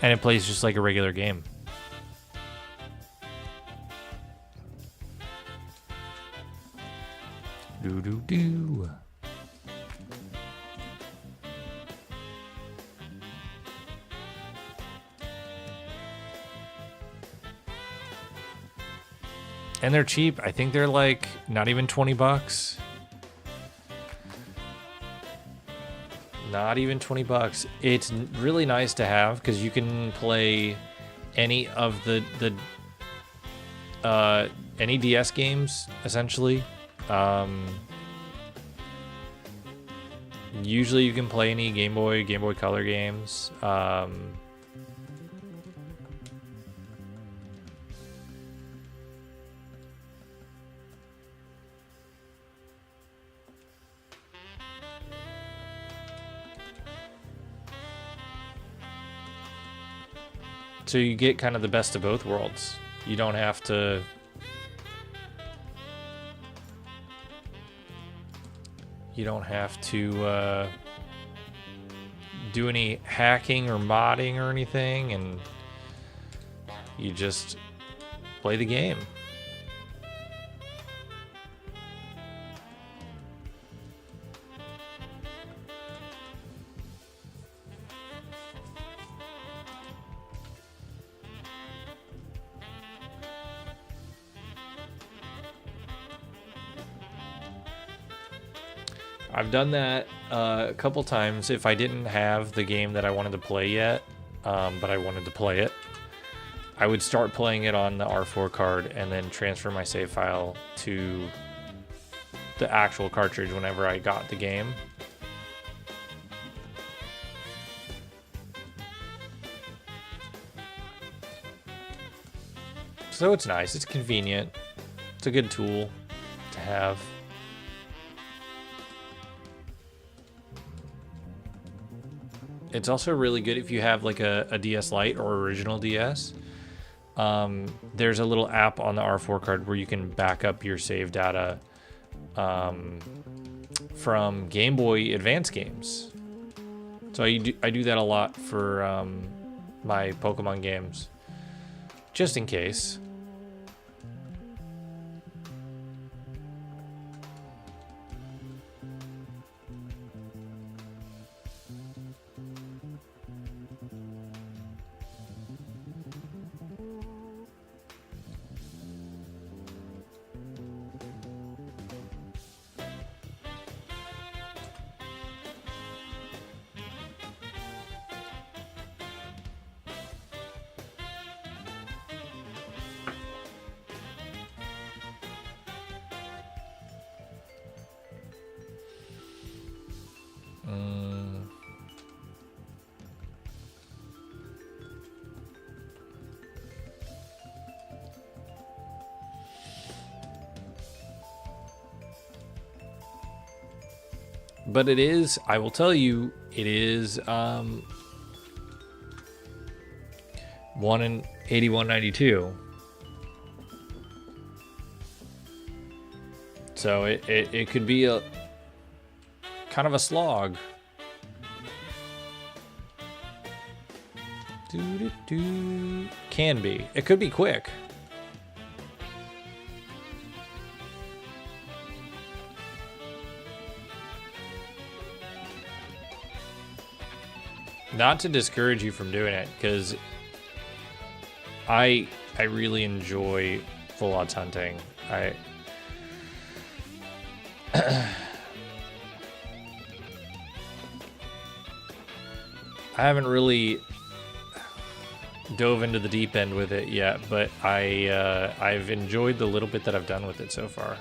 and it plays just like a regular game. Do. And they're cheap. I think they're like not even $20. Not even $20. It's really nice to have because you can play any of the any DS games, essentially. Usually you can play any Game Boy Color games. So you get kind of the best of both worlds. You don't have to do any hacking or modding or anything, and you just play the game. I've done that a couple times if I didn't have the game that I wanted to play yet, but I wanted to play it. I would start playing it on the R4 card and then transfer my save file to the actual cartridge whenever I got the game. So it's nice, it's convenient, it's a good tool to have. It's also really good if you have like a DS Lite or original DS. There's a little app on the R4 card where you can back up your save data from Game Boy Advance games. So I do that a lot for my Pokemon games, just in case. But it is, I will tell you, it is 1 in 8192. So it could be a kind of a slog. Can be. It could be quick. Not to discourage you from doing it, because I really enjoy full odds hunting. I haven't really dove into the deep end with it yet, but I've enjoyed the little bit that I've done with it so far.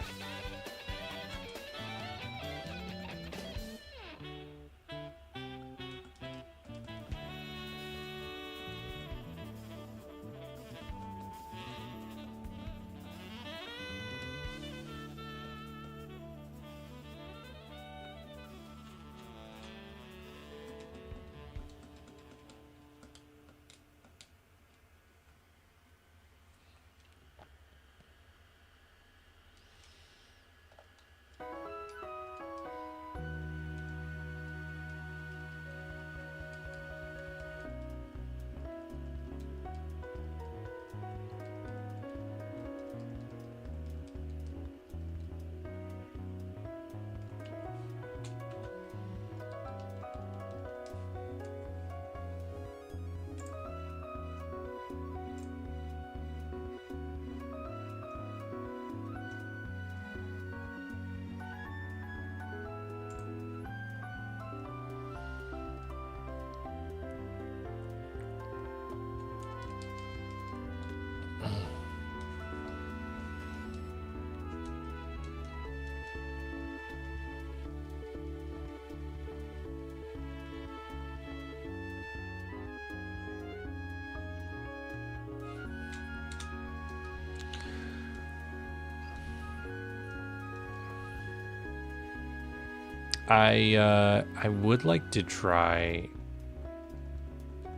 I would like to try.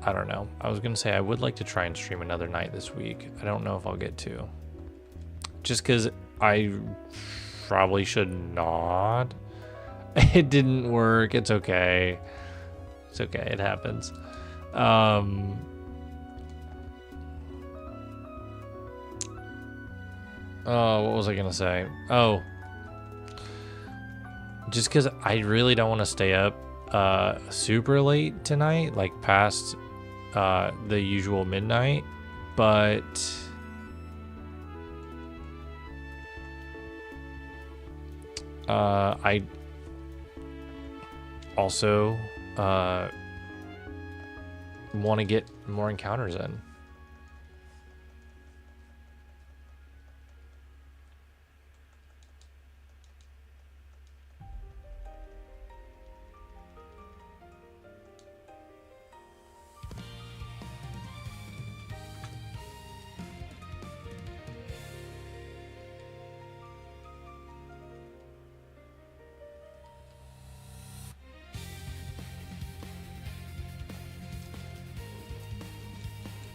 I don't know. I was gonna say I would like to try and stream another night this week. I don't know if I'll get to. Just because I probably should not. It didn't work. It's okay. It's okay. It happens. Oh, what was I gonna say? Oh, just because I really don't want to stay up super late tonight, like past the usual midnight, but I also want to get more encounters in.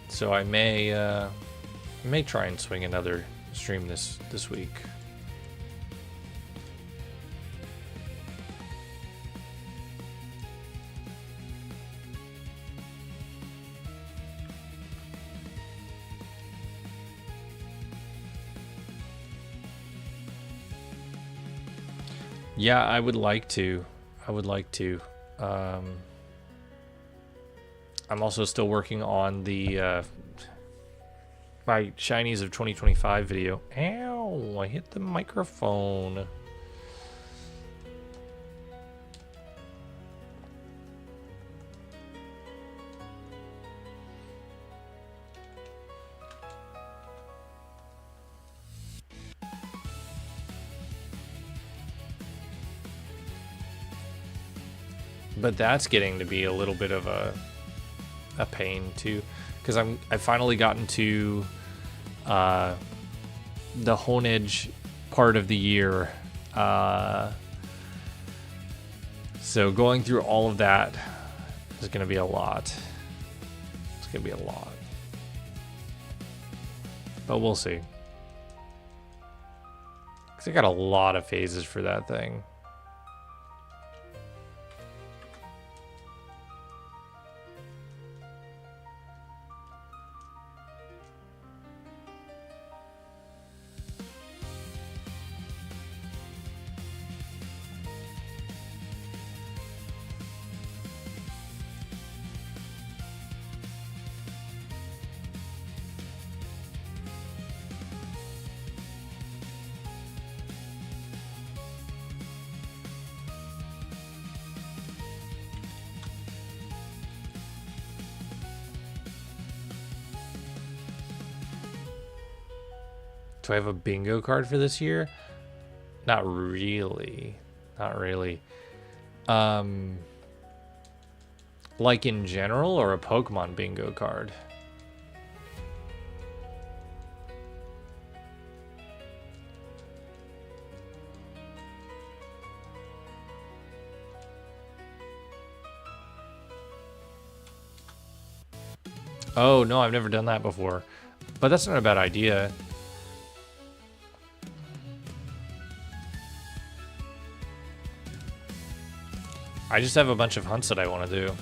So I may try and swing another stream this week. Yeah, I would like to. I'm also still working on the my Shinies of 2025 video. Ow, I hit the microphone. But that's getting to be a little bit of a pain too, because I've finally gotten to the Honage part of the year, so going through all of that is going to be a lot. It's going to be a lot, but we'll see, because I got a lot of phases for that thing. Do I have a bingo card for this year? Not really. Not really. Like in general, or a Pokemon bingo card? Oh, no, I've never done that before. But that's not a bad idea. I just have a bunch of hunts that I want to do.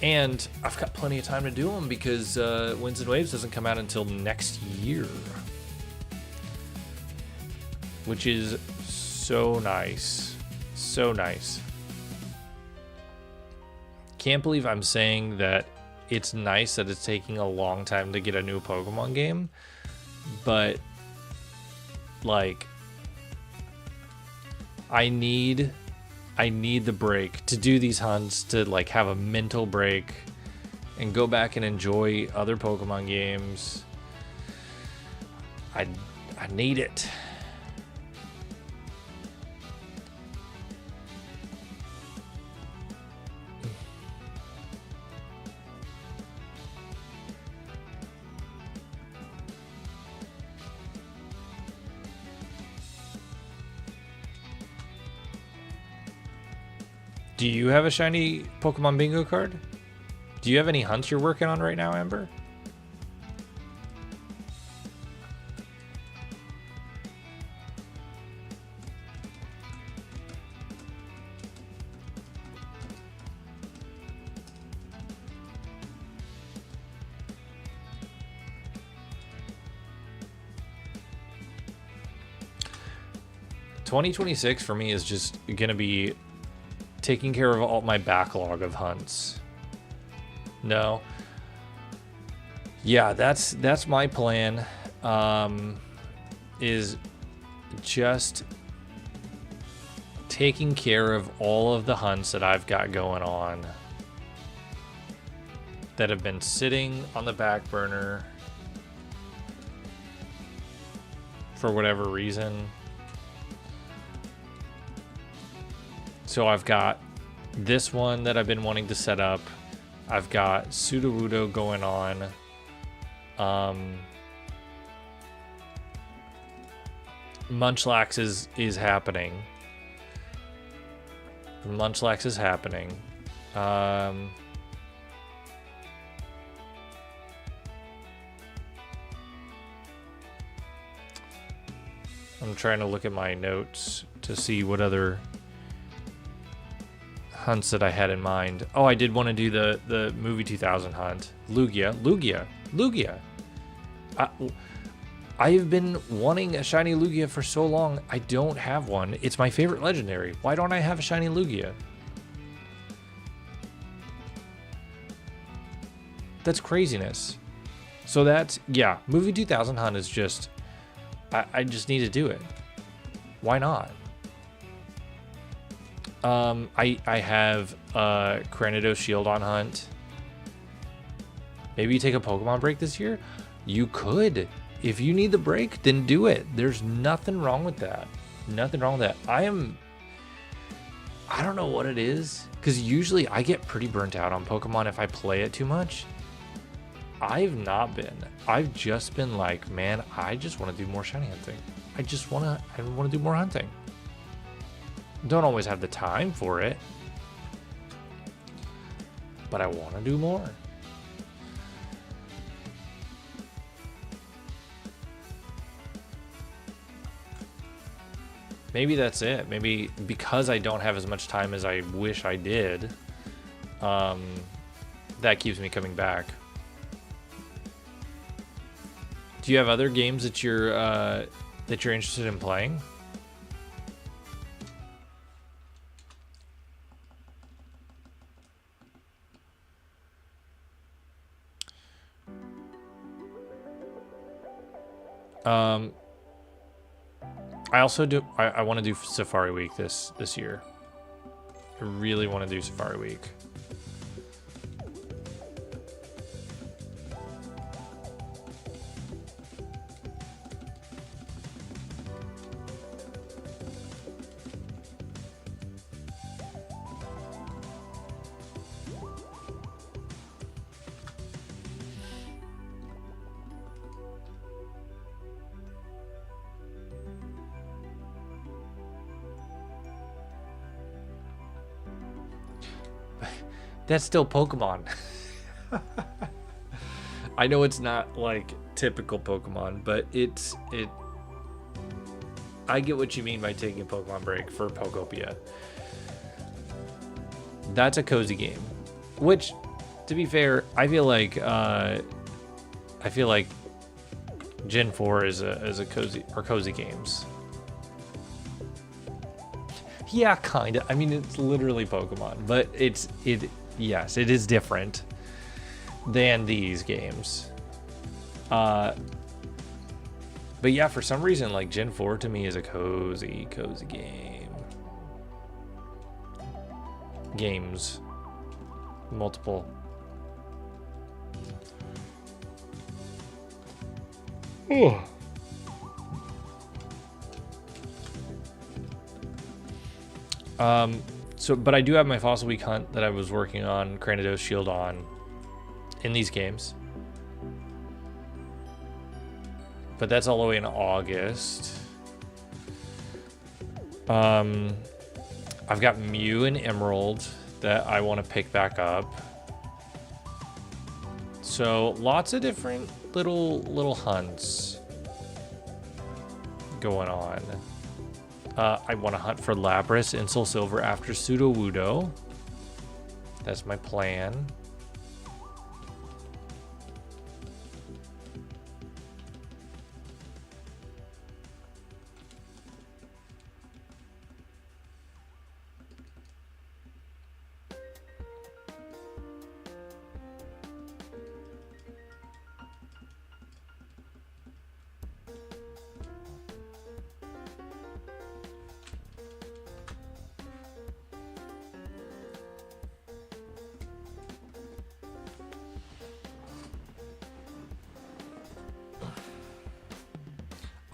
And I've got plenty of time to do them because Winds and Waves doesn't come out until next year. Which is so nice. So nice. Can't believe I'm saying that it's nice that it's taking a long time to get a new Pokemon game. But, like, I need the break to do these hunts, to like have a mental break and go back and enjoy other Pokemon games. I need it. Do you have a shiny Pokemon bingo card? Do you have any hunts you're working on right now, Amber? $2026 for me is just gonna be taking care of all my backlog of hunts. No. Yeah, that's my plan. Is just taking care of all of the hunts that I've got going on that have been sitting on the back burner for whatever reason. So I've got this one that I've been wanting to set up. I've got Sudowoodo going on. Munchlax is happening. Munchlax is happening. I'm trying to look at my notes to see what other hunts that I had in mind. Oh, I did want to do the movie 2000 hunt. Lugia. I have been wanting a shiny Lugia for so long. I don't have one. It's my favorite legendary. Why don't I have a shiny Lugia? That's craziness. So that's, yeah, movie 2000 hunt is just, I just need to do it. Why not? I have Cranidos Shield on hunt. Maybe you take a Pokemon break this year? You could. If you need the break, then do it. There's nothing wrong with that. Nothing wrong with that. I don't know what it is, because usually I get pretty burnt out on Pokemon if I play it too much. I've not been. I've just been like, man, I just want to do more shiny hunting. I want to do more hunting. Don't always have the time for it, but I want to do more. Maybe that's it. Maybe because I don't have as much time as I wish I did, that keeps me coming back. Do you have other games that you're interested in playing? I also do. I want to do Safari Week this year. I really want to do Safari Week. That's still Pokemon. I know it's not like typical Pokemon, but I get what you mean by taking a Pokemon break for Pokopia. That's a cozy game. Which, to be fair, I feel like Gen 4 is a cozy games. Yeah, kinda. I mean, it's literally Pokemon, but yes, it is different than these games. But yeah, for some reason, like Gen 4 to me is a cozy game. Games. Multiple. Oh. But I do have my Fossil Week hunt that I was working on Cranidos Shield on in these games. But that's all the way in August. I I've got Mew and Emerald that I want to pick back up. So lots of different little hunts going on. I want to hunt for Lapras and Soul Silver after Sudowoodo. That's my plan.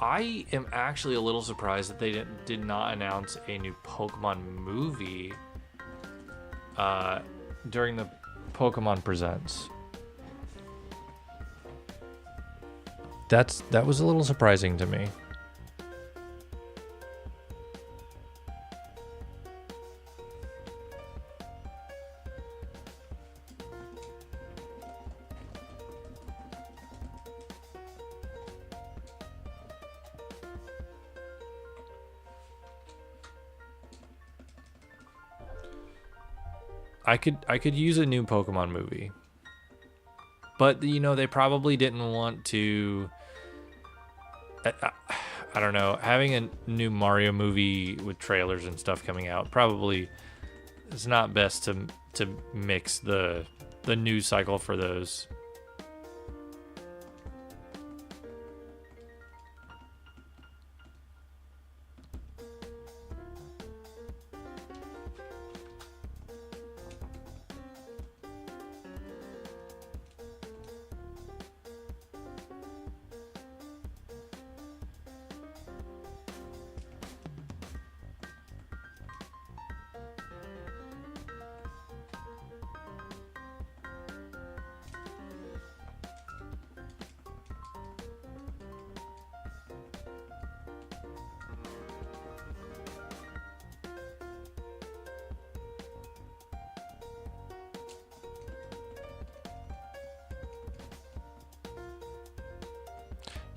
I am actually a little surprised that they did not announce a new Pokemon movie during the Pokemon Presents. That was a little surprising to me. I could use a new Pokemon movie. But, you know, they probably didn't want to... I don't know. Having a new Mario movie with trailers and stuff coming out probably is not best to mix the news cycle for those.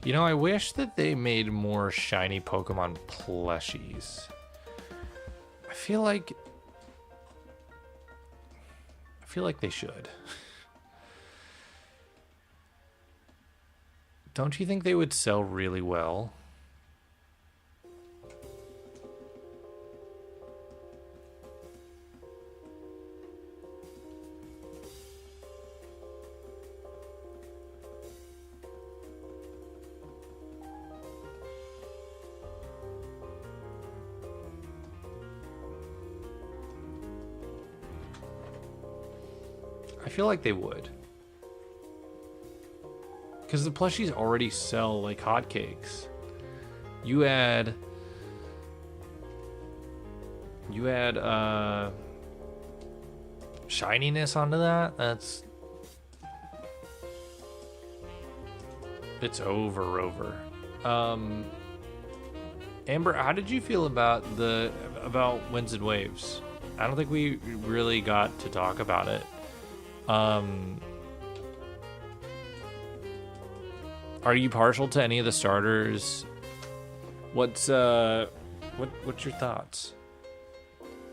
You know, I wish that they made more shiny Pokemon plushies. I feel like they should. Don't you think they would sell really well? I feel like they would. Because the plushies already sell like hotcakes. You add shininess onto that, it's over. Amber, how did you feel about Winds and Waves? I don't think we really got to talk about it. Are you partial to any of the starters? What's your thoughts?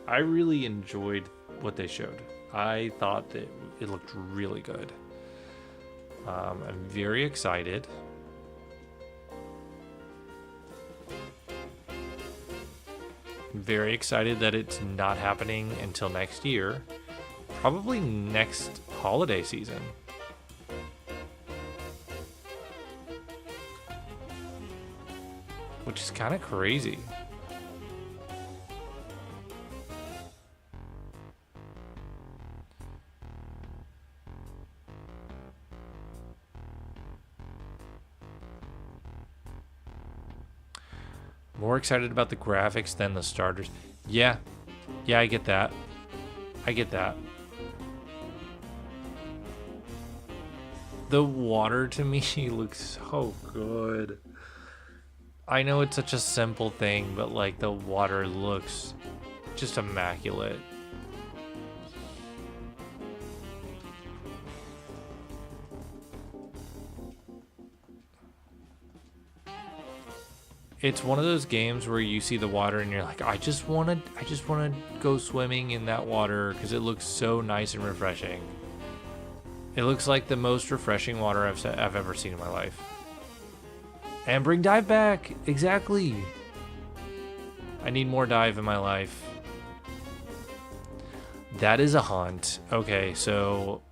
I really enjoyed what they showed. I thought that it looked really good. I'm very excited. I'm very excited that it's not happening until next year. Probably next holiday season. Which is kind of crazy. More excited about the graphics than the starters. Yeah, I get that. The water to me looks so good. I know it's such a simple thing, but like the water looks just immaculate. It's one of those games where you see the water and you're like, I just want to go swimming in that water because it looks so nice and refreshing. It looks like the most refreshing water I've ever seen in my life. And bring dive back. Exactly. I need more dive in my life. That is a hunt. Okay, so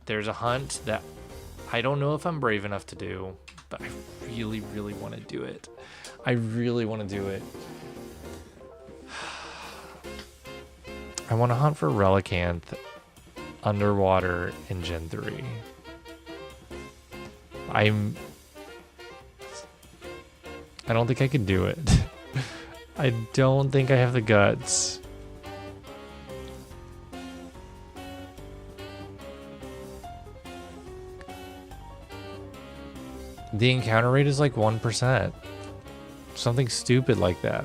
there's a hunt that I don't know if I'm brave enough to do. But I really, really want to do it. I really want to do it. I want to hunt for Relicanth underwater in Gen 3. I don't think I could do it. I don't think I have the guts. The encounter rate is like 1%. Something stupid like that.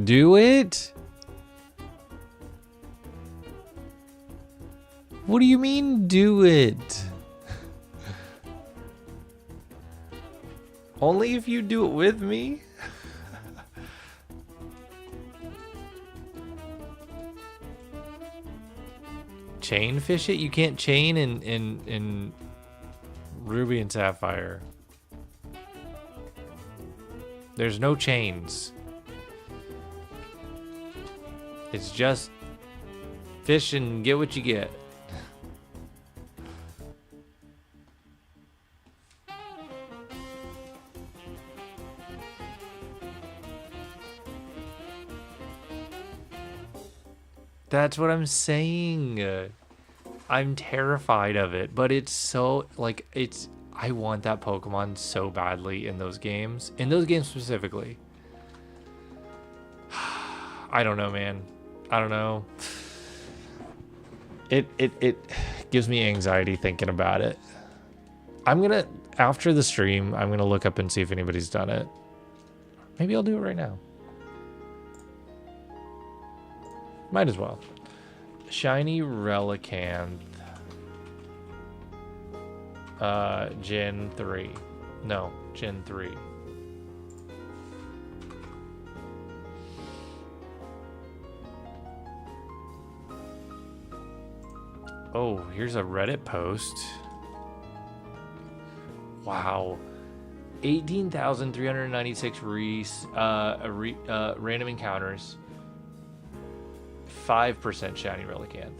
Do it? What do you mean, do it? Only if you do it with me? Chain fish it? You can't chain in Ruby and Sapphire. There's no chains. It's just fish and get what you get. That's what I'm saying. I'm terrified of it, but it's so, like, I want that Pokemon so badly in those games. In those games specifically. I don't know, man. I don't know. It gives me anxiety thinking about it. After the stream, I'm gonna look up and see if anybody's done it. Maybe I'll do it right now. Might as well. Shiny Relicanth. Gen 3. No, Gen 3. Oh, here's a Reddit post. Wow. 18,396 random encounters. 5% shiny Relicanth.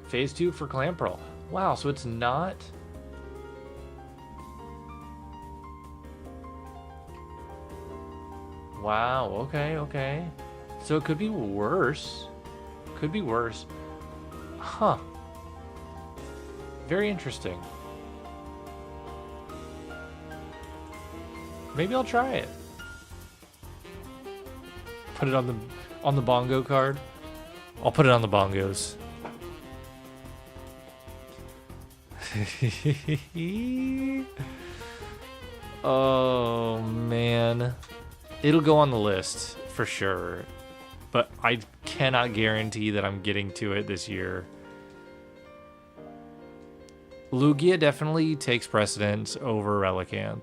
Phase 2 for Clamperl. Wow, so it's not... Wow, okay. So it could be worse. Could be worse. Huh. Very interesting. Maybe I'll try it. Put it on the bongo card. I'll put it on the bongos. Oh man. It'll go on the list for sure. But I cannot guarantee that I'm getting to it this year. Lugia definitely takes precedence over Relicanth.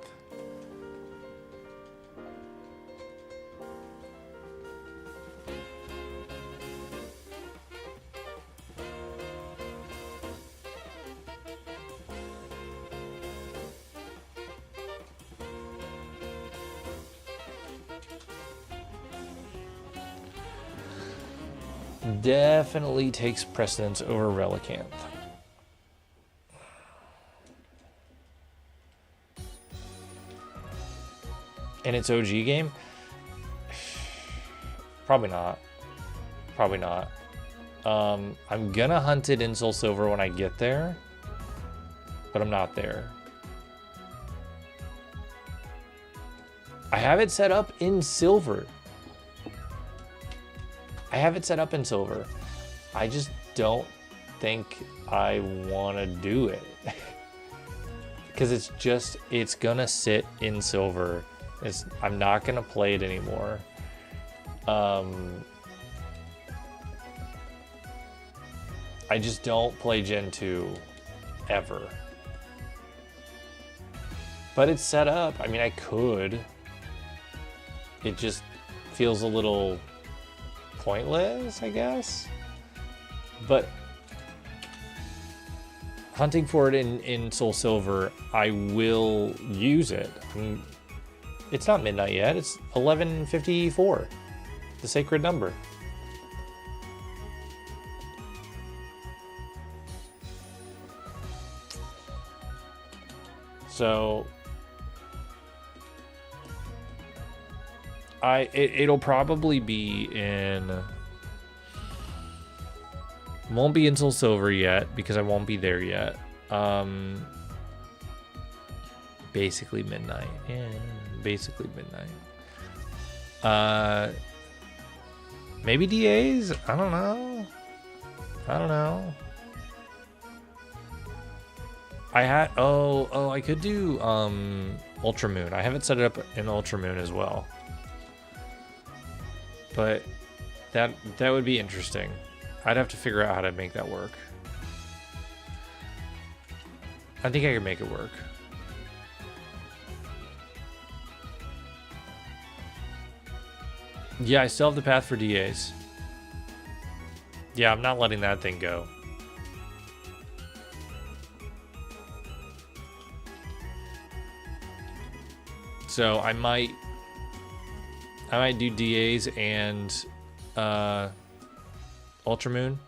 Definitely takes precedence over Relicanth. In its OG game? Probably not. Probably not. I'm gonna hunt it in Soul Silver when I get there, but I'm not there. I have it set up in Silver. I just don't think I want to do it. Because it's gonna sit in silver. I'm not gonna play it anymore. I just don't play Gen 2 ever. But it's set up. I mean, I could. It just feels a little pointless, I guess. But hunting for it in Soul Silver, I will use it. I mean, it's not midnight yet. It's 11:54, the sacred number. So it'll probably be in. Won't be in Soul Silver yet because I won't be there yet. Basically midnight. Yeah, basically midnight. Maybe DAs? I don't know. I could do Ultra Moon. I haven't set it up in Ultra Moon as well. But that would be interesting. I'd have to figure out how to make that work. I think I can make it work. Yeah, I still have the path for DAs. Yeah, I'm not letting that thing go. So I might do DAs and Ultra Moon.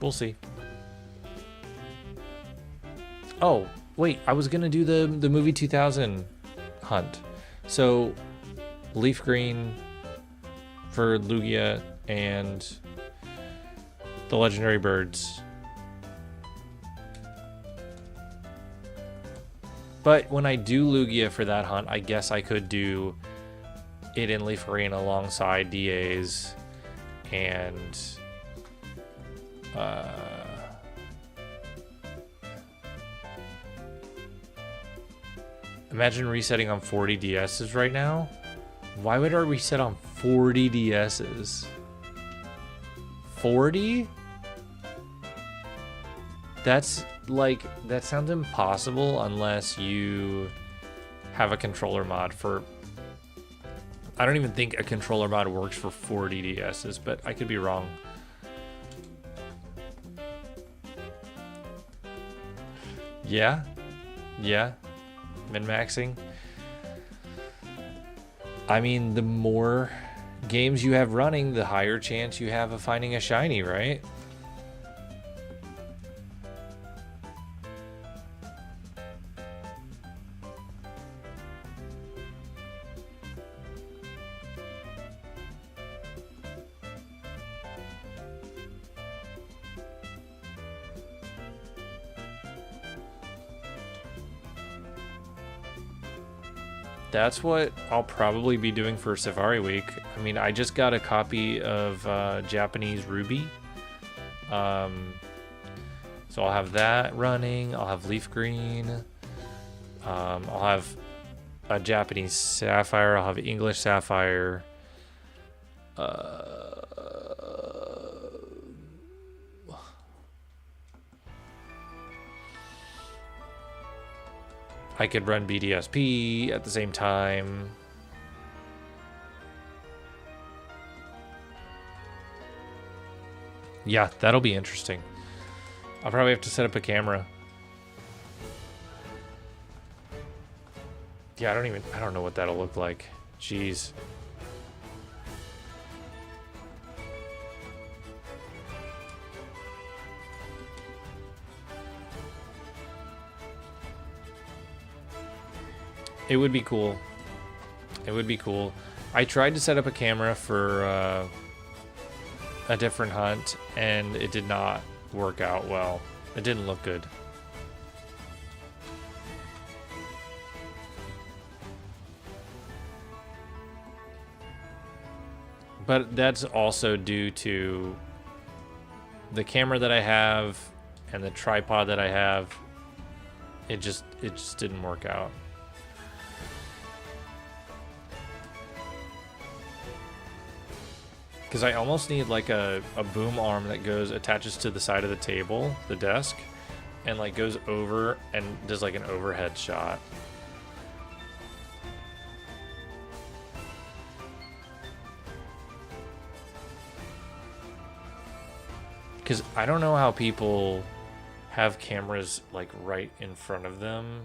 We'll see. Oh, wait, I was gonna do the movie 2000 hunt. So Leaf Green for Lugia and the legendary birds. But when I do Lugia for that hunt, I guess I could do it in Leaf Green alongside DAs and imagine resetting on 40 DSs right now. Why would I reset on 40 DSs? 40? That's like, that sounds impossible unless you have a controller mod for... I don't even think a controller mod works for 40 DSs, but I could be wrong. Yeah, min-maxing. I mean, the more games you have running, the higher chance you have of finding a shiny, right? That's what I'll probably be doing for Safari Week. I mean, I just got a copy of Japanese Ruby. So I'll have that running. I'll have Leaf Green. I'll have a Japanese Sapphire. I'll have English Sapphire. I could run BDSP at the same time. Yeah, that'll be interesting. I'll probably have to set up a camera. Yeah, I don't know what that'll look like. Jeez. It would be cool. It would be cool. I tried to set up a camera for a different hunt, and it did not work out well. It didn't look good. But that's also due to the camera that I have and the tripod that I have. It just didn't work out. Because I almost need like a boom arm that attaches to the side of the table, the desk, and like goes over and does like an overhead shot. Because I don't know how people have cameras like right in front of them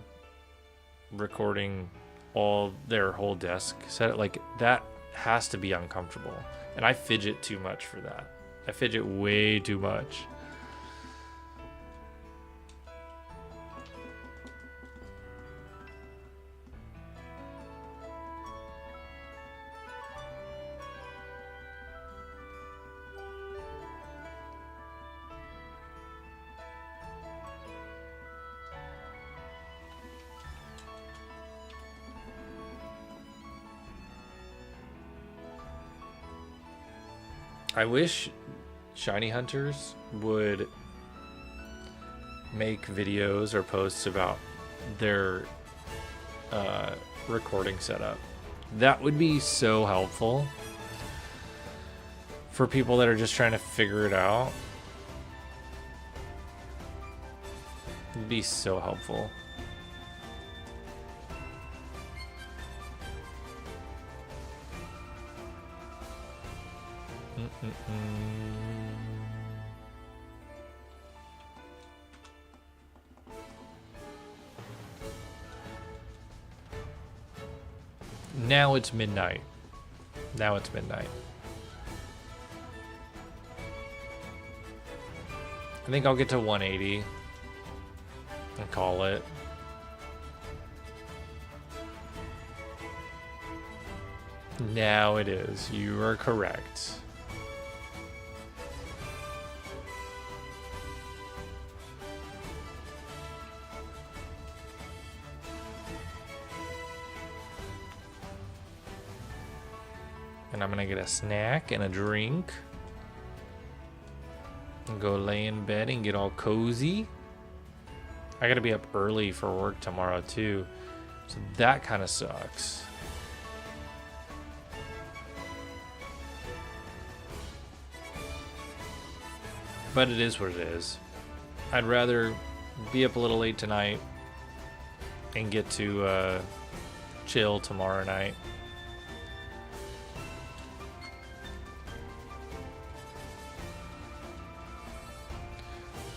recording all their whole desk set. Like that has to be uncomfortable. And I fidget too much for that. I fidget way too much. I wish shiny hunters would make videos or posts about their recording setup. That would be so helpful for people that are just trying to figure it out. It'd be so helpful. Now it's midnight. Now it's midnight. I think I'll get to 180 and call it. Now it is. You are correct. And I'm gonna get a snack and a drink. And go lay in bed and get all cozy. I gotta be up early for work tomorrow too. So that kind of sucks. But it is what it is. I'd rather be up a little late tonight and get to chill tomorrow night.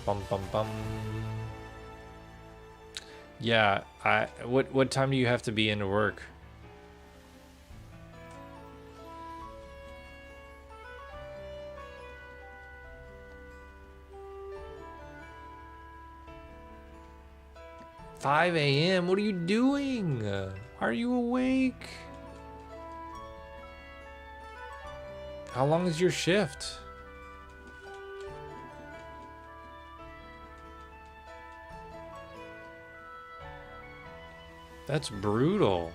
Bum bum bum. Yeah, what time do you have to be into work? "5 a.m. What are you doing? Are you awake? How long is your shift?" That's brutal.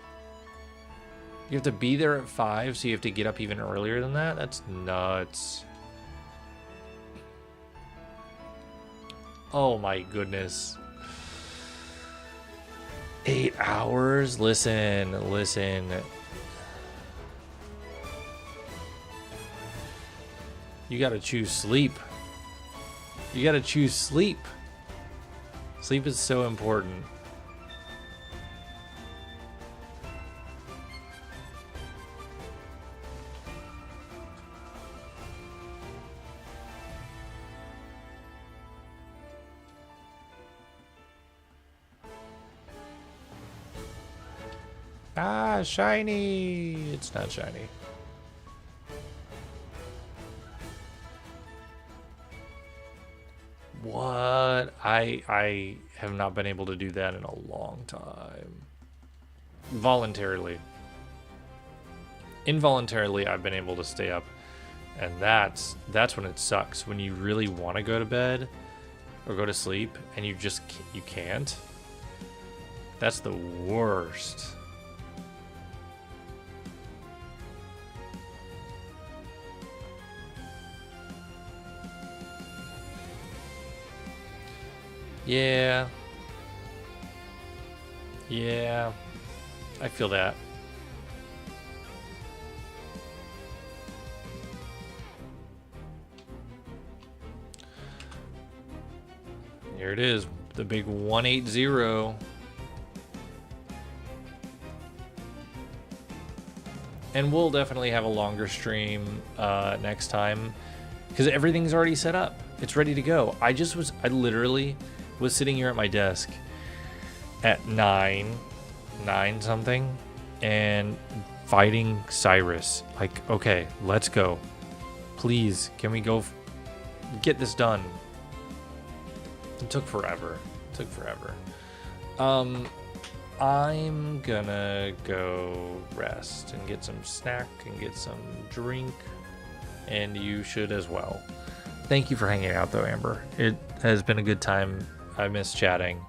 You have to be there at 5, so you have to get up even earlier than that? That's nuts. Oh my goodness. 8 hours? Listen. You gotta choose sleep. You gotta choose sleep. Sleep is so important. Ah, shiny. It's not shiny. What? I have not been able to do that in a long time. Voluntarily. Involuntarily, I've been able to stay up, and that's when it sucks. When you really want to go to bed or go to sleep and you can't. That's the worst. Yeah. Yeah. I feel that. Here it is, the big 180. And we'll definitely have a longer stream next time because everything's already set up. It's ready to go. I literally was sitting here at my desk at 9 something and fighting Cyrus. Like, okay, let's go. Please, can we go get this done? It took forever. I'm gonna go rest and get some snack and get some drink, and you should as well. Thank you for hanging out though, Amber. It has been a good time. I miss chatting.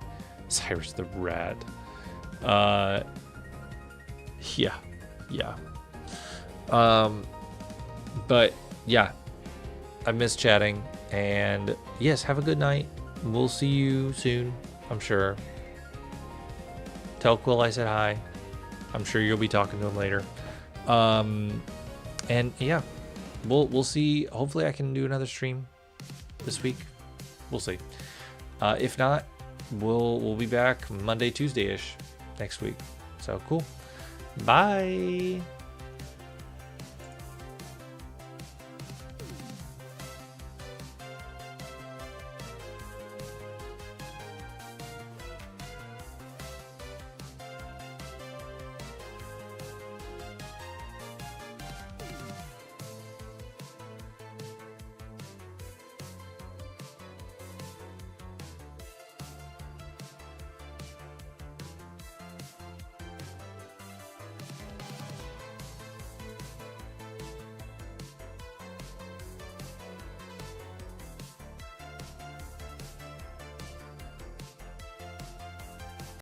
Cyrus the rat. Yeah. But yeah, I miss chatting, and yes, have a good night. We'll see you soon, I'm sure. Tell Quill I said hi. I'm sure you'll be talking to him later. And yeah, we'll see. Hopefully I can do another stream this week. We'll see. If not, we'll be back Monday, Tuesday-ish next week. So cool. Bye.